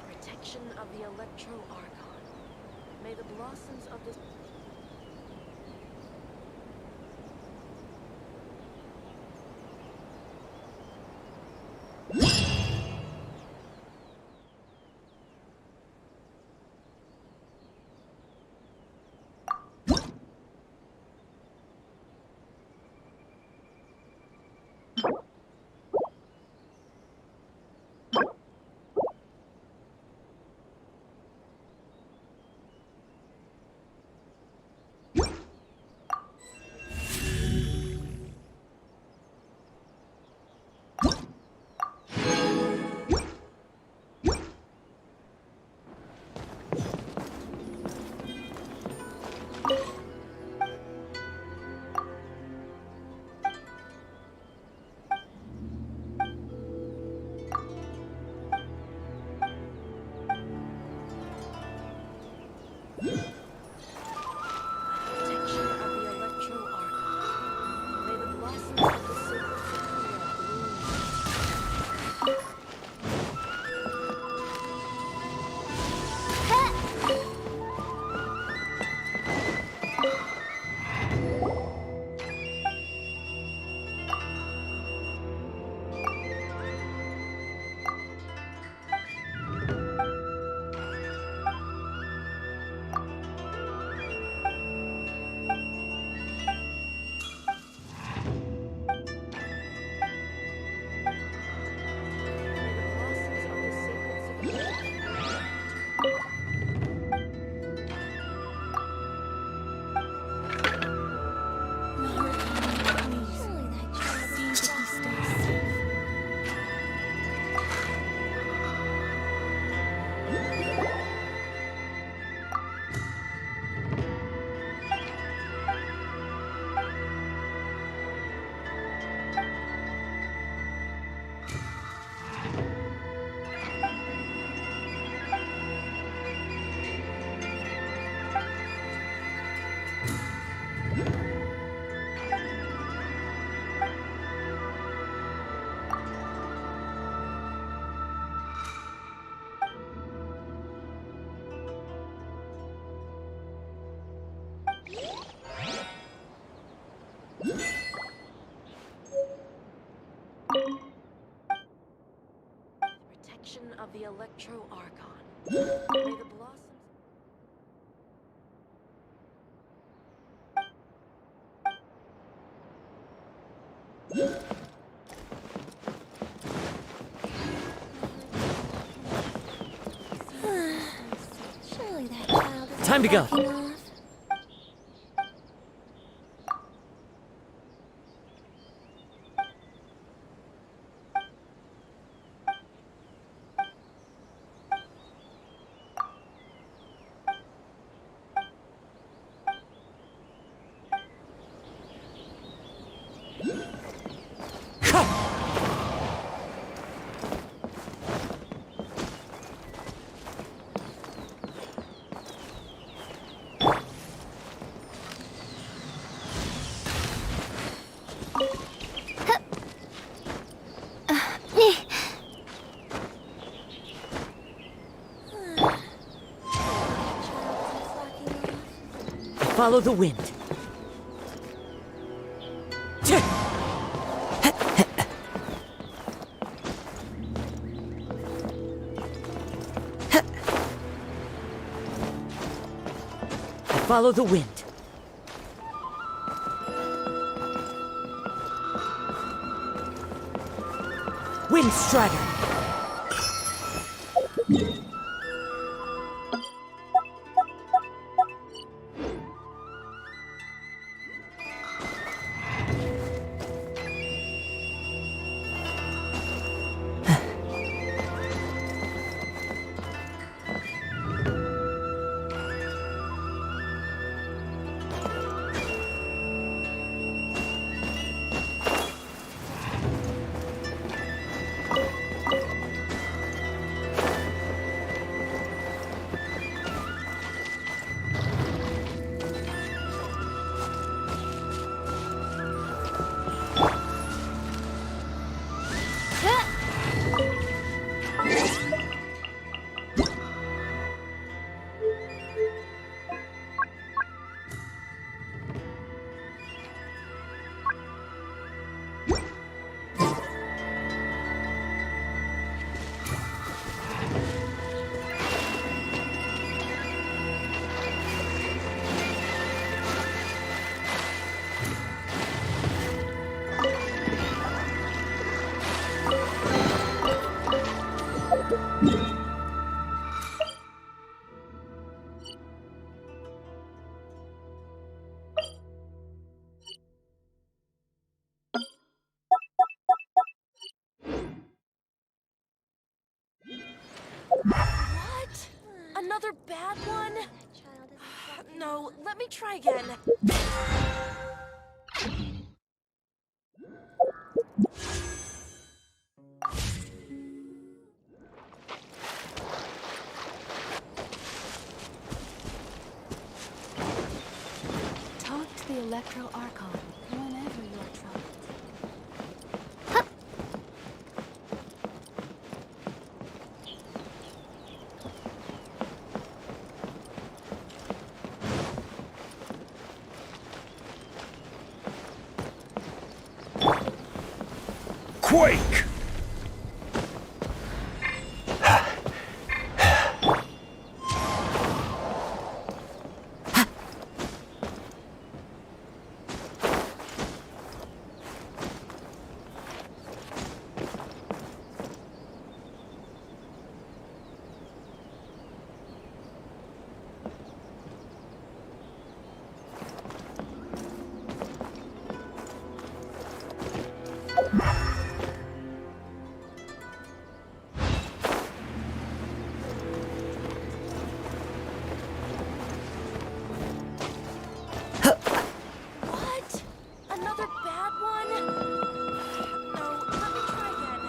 Protection of the Electro Archon. May the blossoms of this... Protection of the Electro Archon. May the blossoms... Surely that child is Time to go. backing off. Follow the wind. Follow the wind. Wind Strider. What? Another bad one? No, let me try again. Talk to the Electro Archon whenever you're troubled. Quake! What? Another bad one? No, let me try again.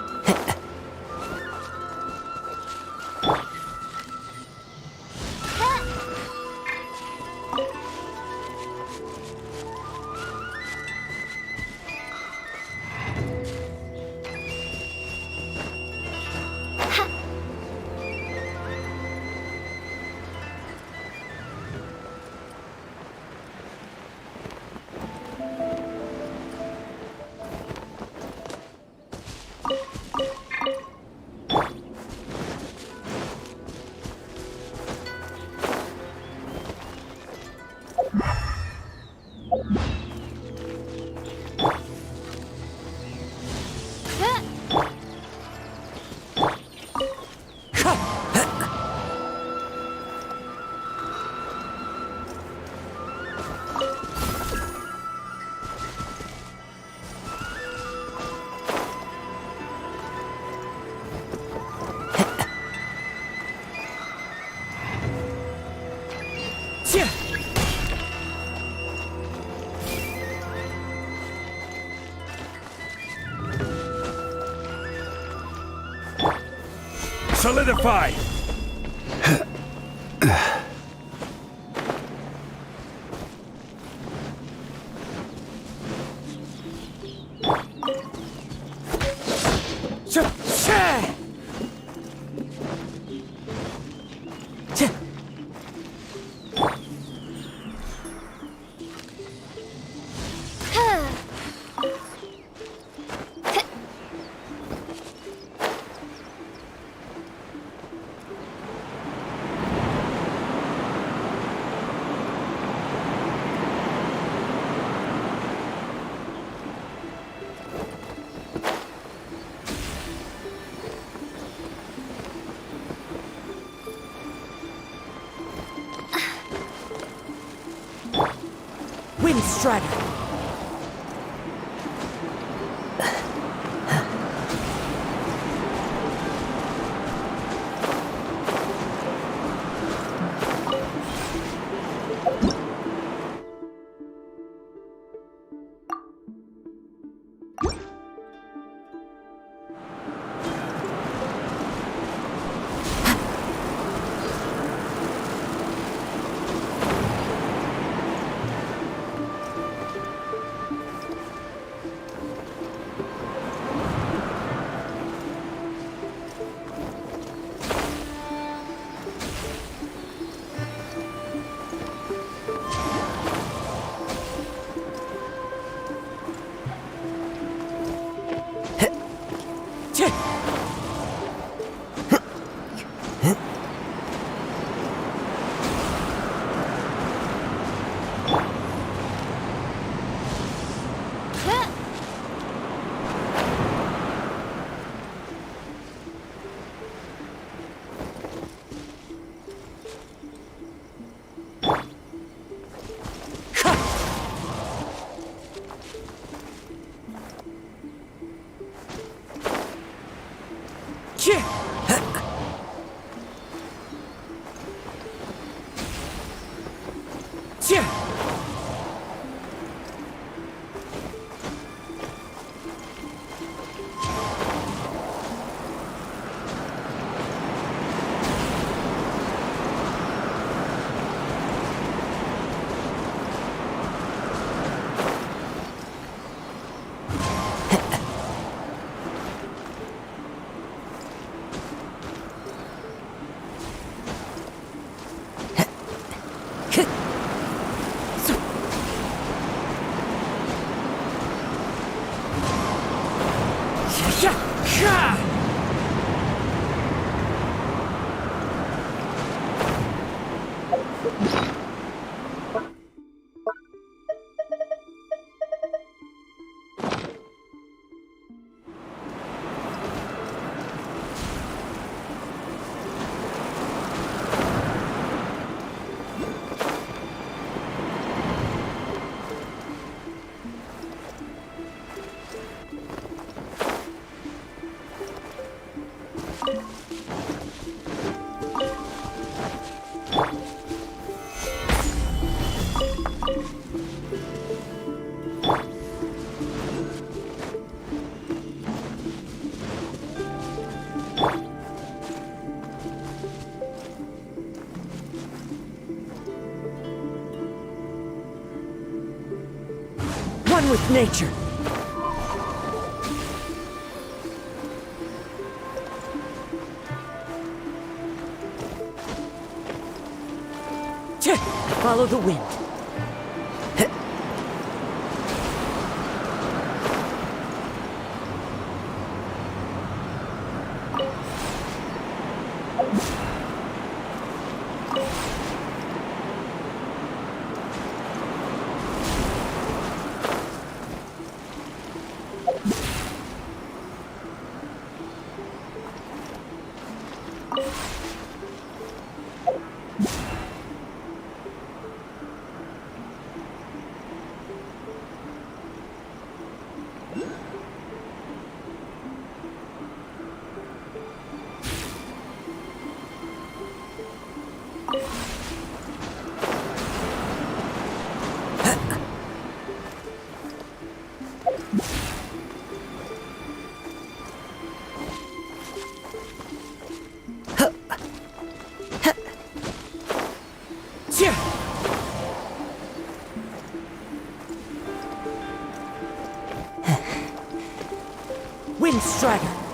Solidify! strider! One with nature. Follow the wind. Wind strider.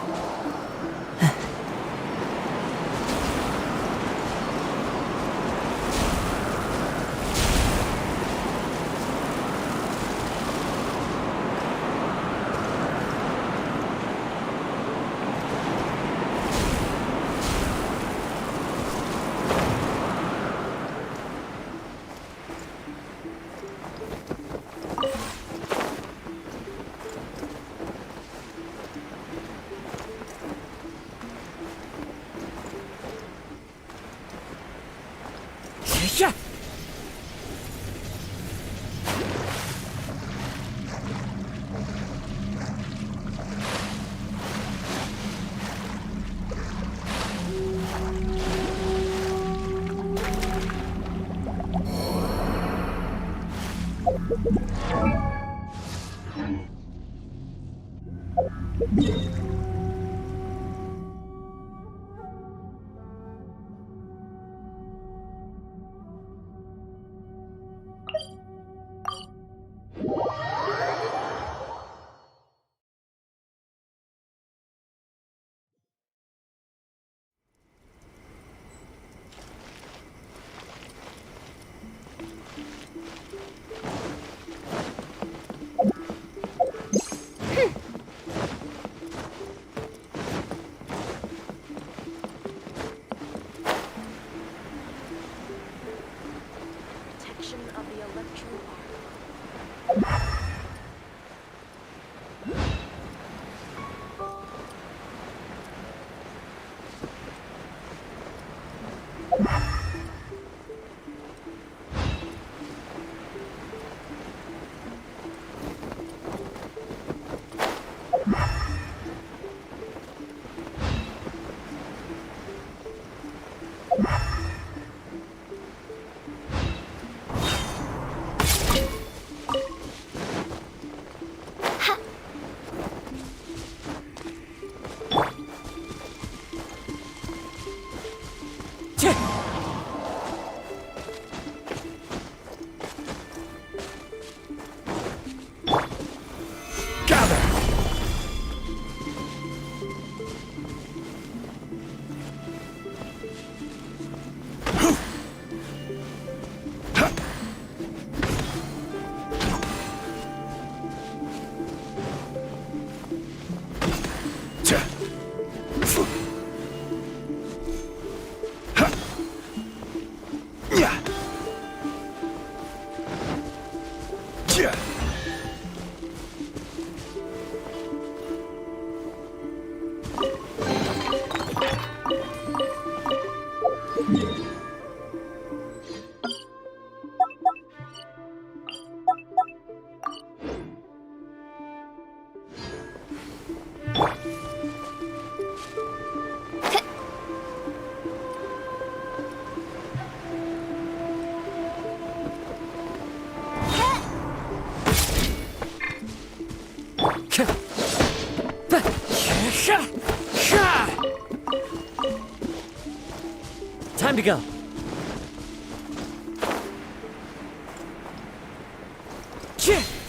Time to go. Chih!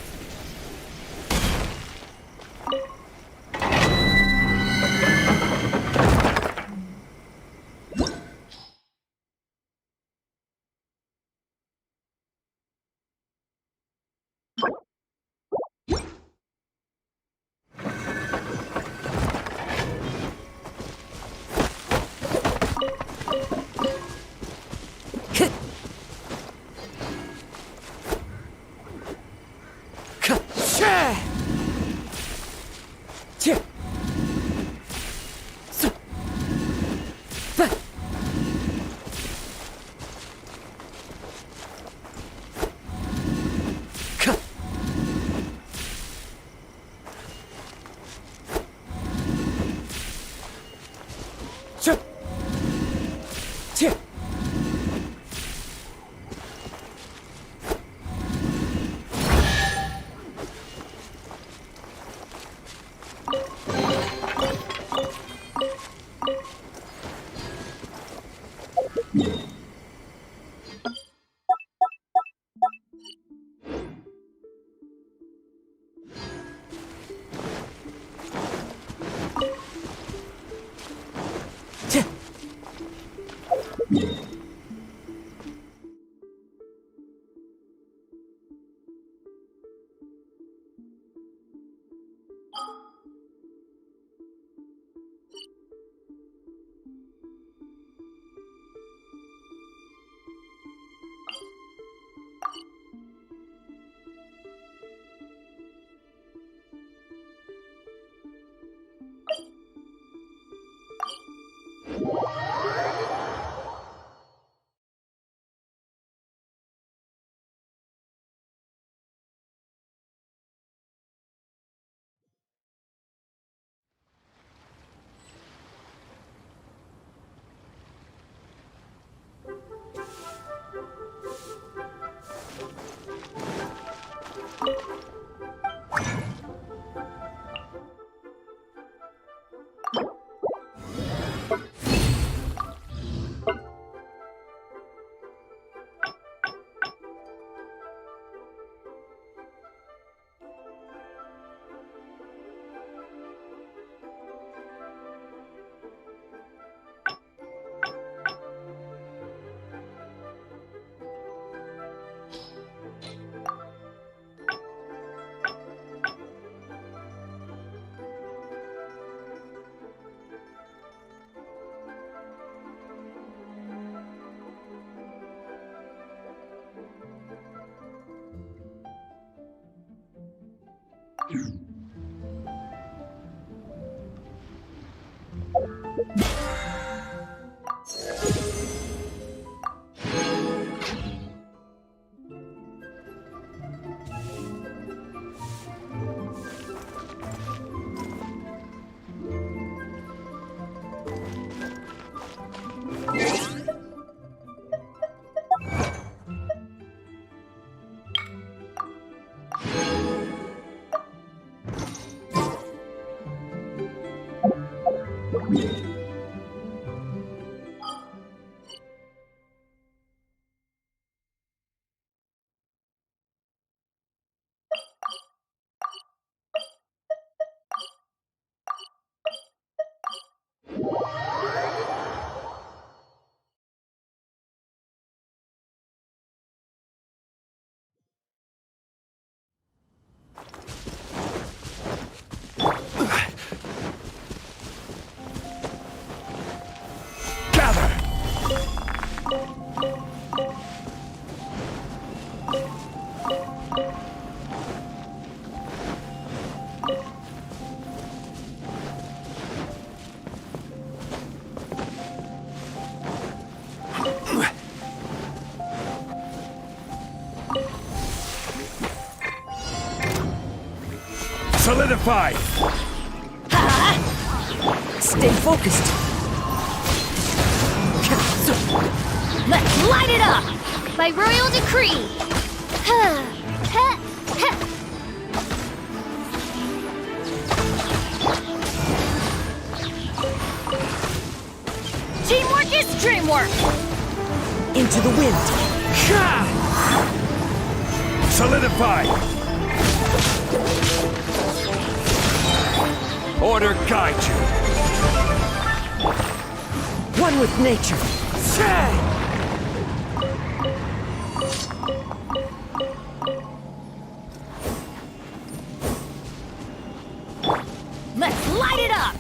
Solidify! Stay focused. Let's light it up! By royal decree! Teamwork is dreamwork! Into the wind. Solidify! Order guide you. One with nature. Let's light it up!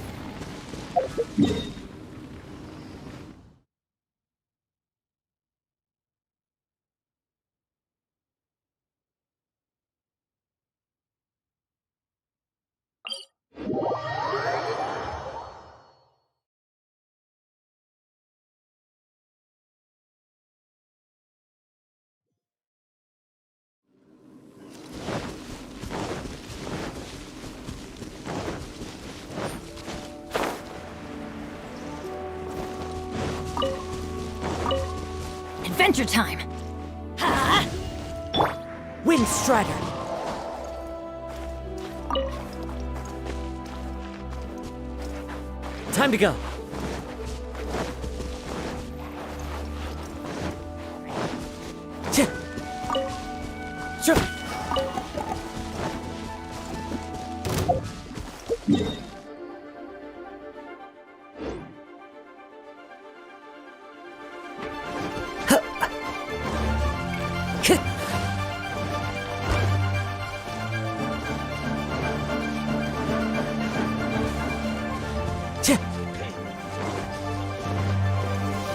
Adventure time! Ha! Wind Strider. Time to go.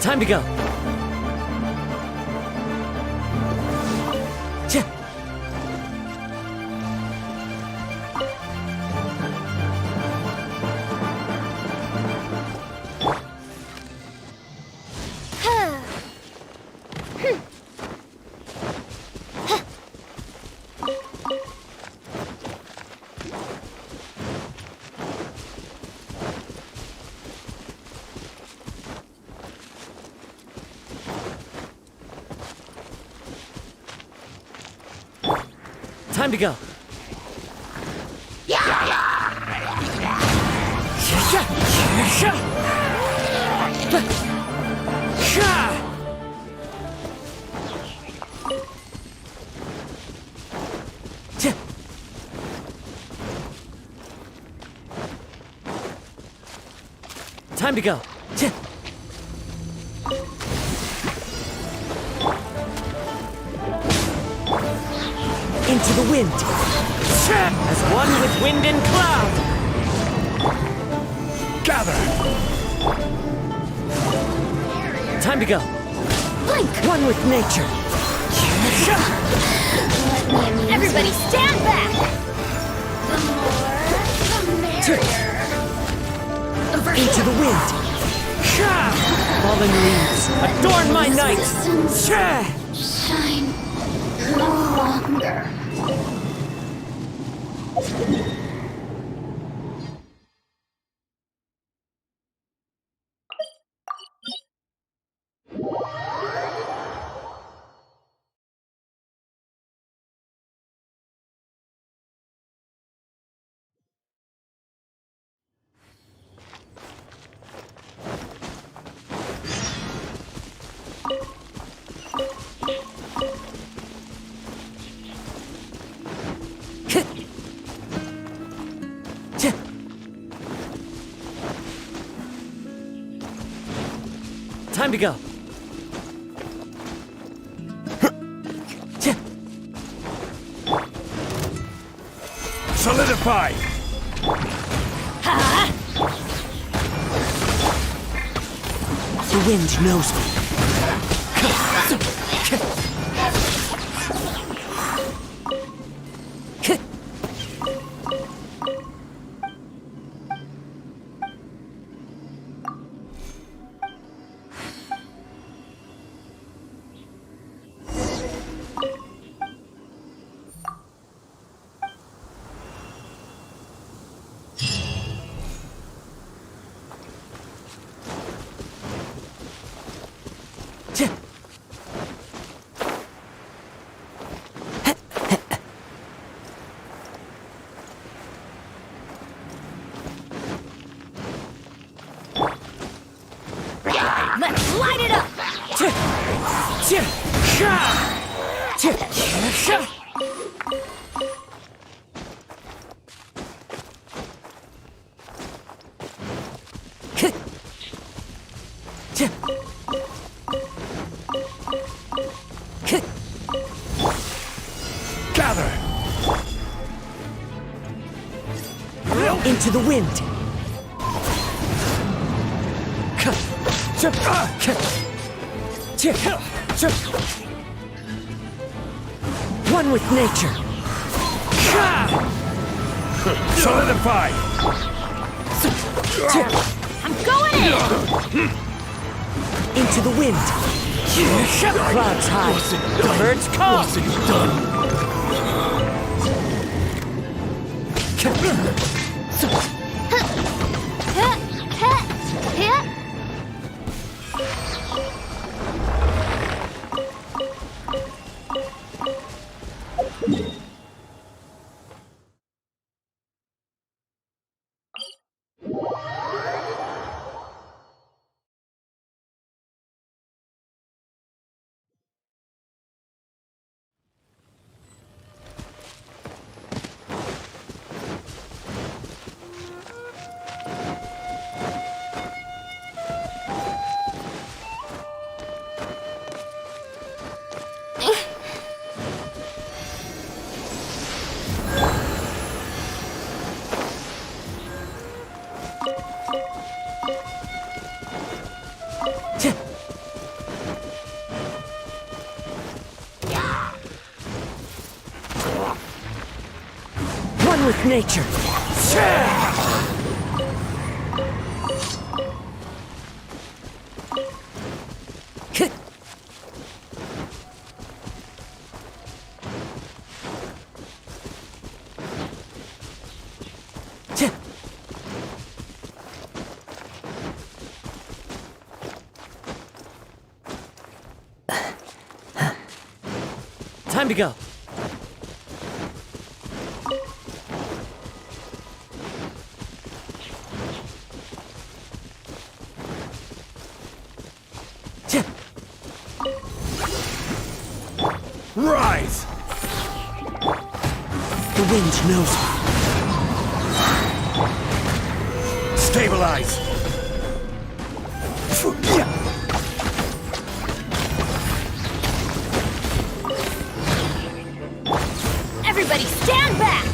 Time to go. Time to go. Time to go. Into the wind. As one with wind and cloud. Gather. Time to go. Blink. One with nature. Everybody stand back! Into the wind. Fallen leaves, adorn my night. Shine no longer. Time to go. Solidify! The wind knows me. Let's light it up! Gather! Into the wind! One with nature! Solidify! I'm going in! Into the wind! Clouds high! Birds come! What's it done? One with nature! Time to go. Rise! The wind knows me. Stabilize! Everybody stand back!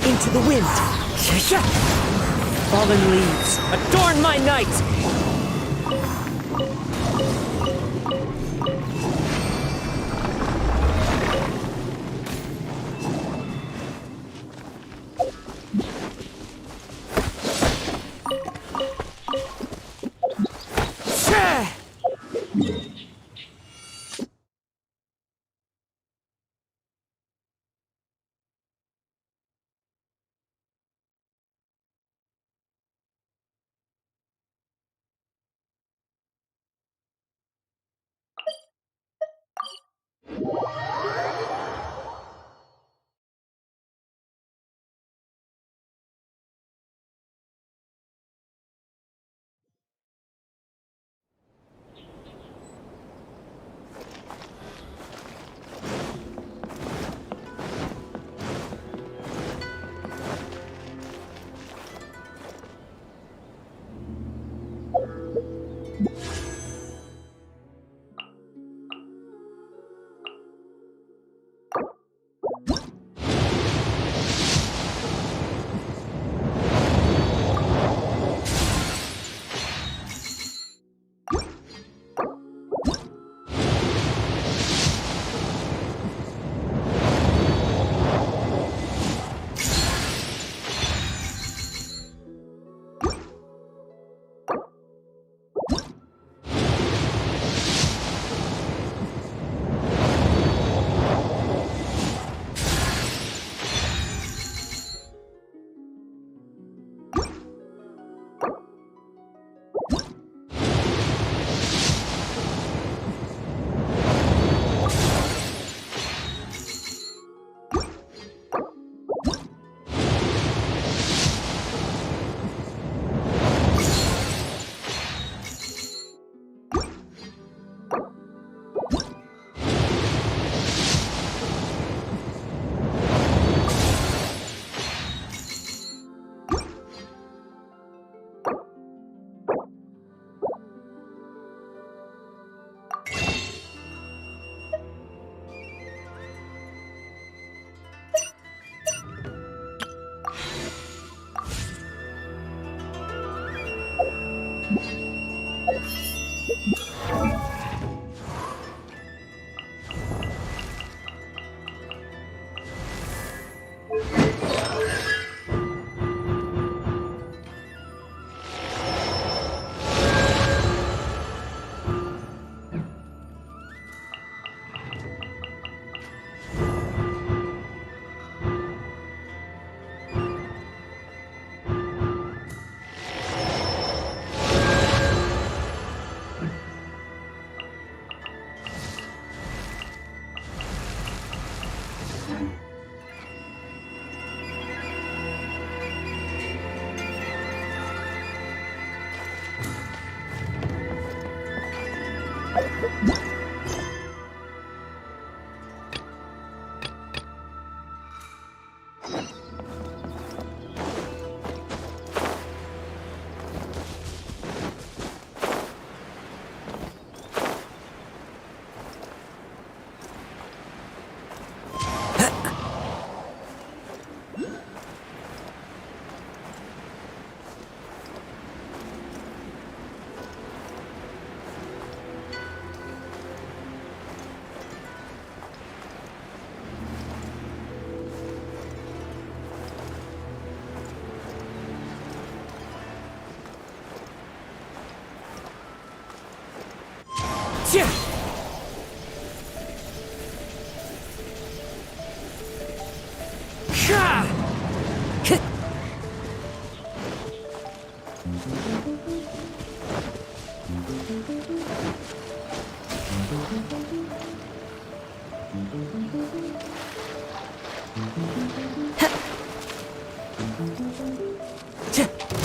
Into the wind. Fallen leaves, adorn my night!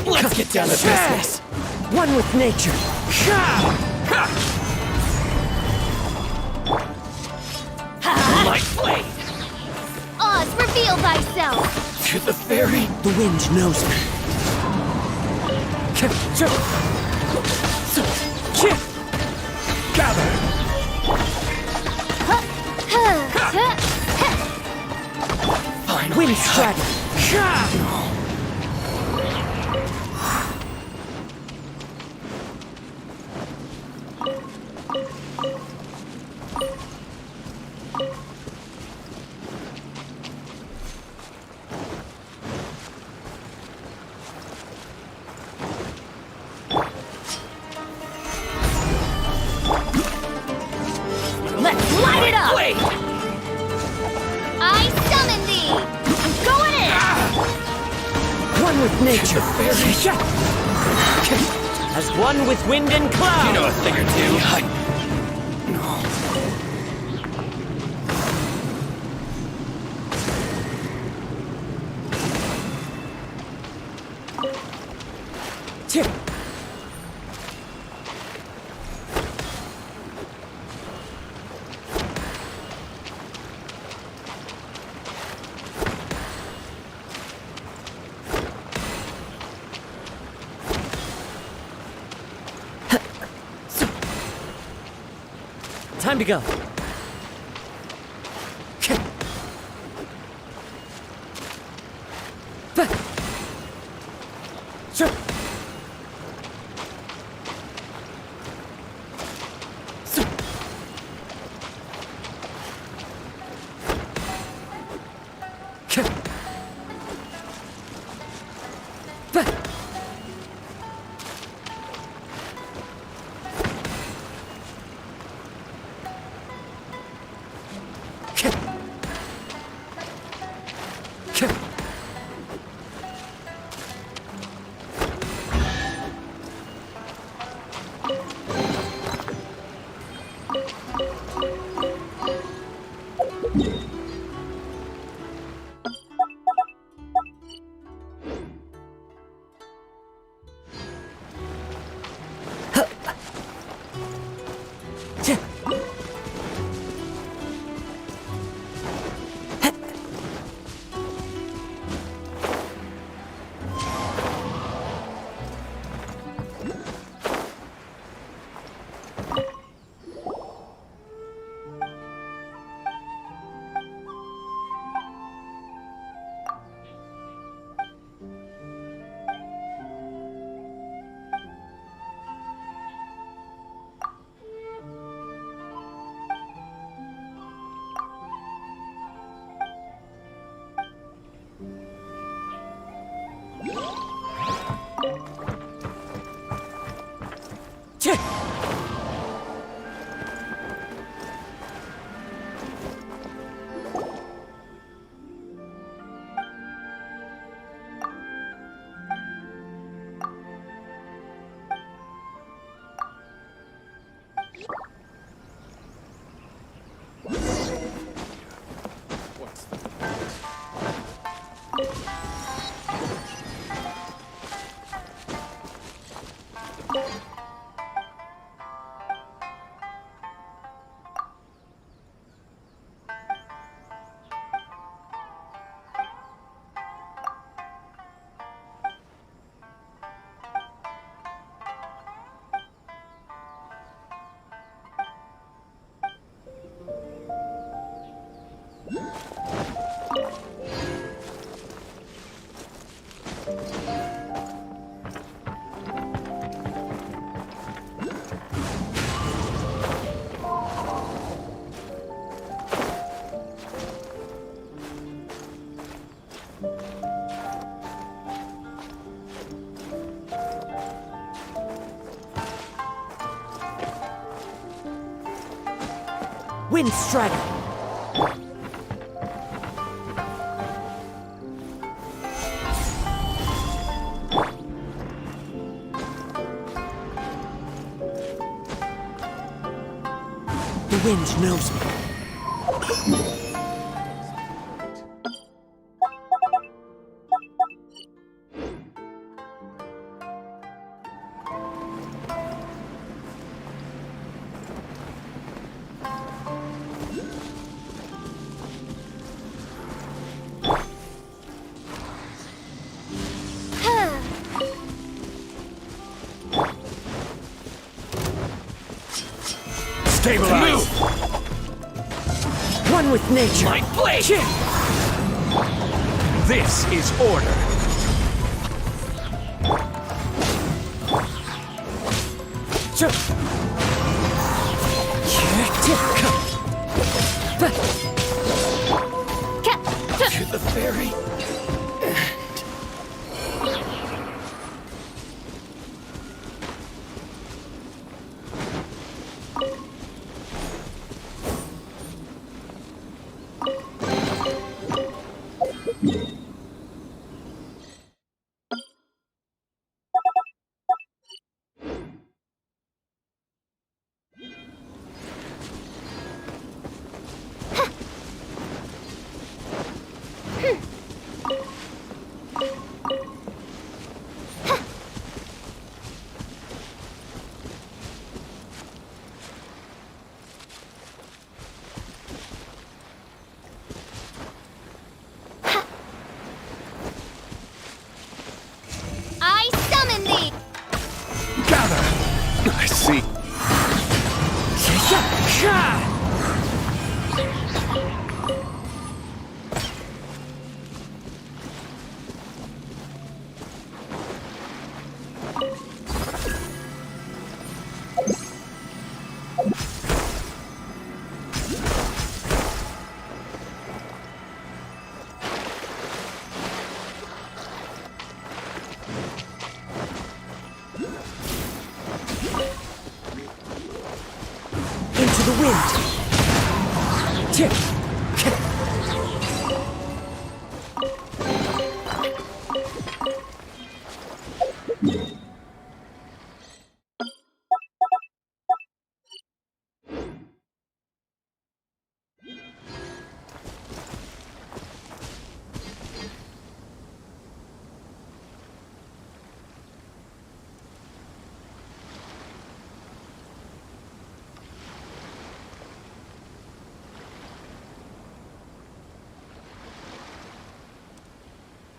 Let's get down to business. One with nature. Light flame. Oz, reveal thyself! To the fairy. The wind knows me. Gather. Wind strike. Let's light it up! I summon thee! I'm going in! One with nature. As one with wind and cloud. You know a thing or two. Time to go. Wind Strider! The wind knows me. Stabilize! One with nature! My blade! This is order! To the very I summon thee! gather! I see. Into the wind!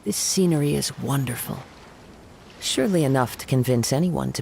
This scenery is wonderful. Surely enough to convince anyone to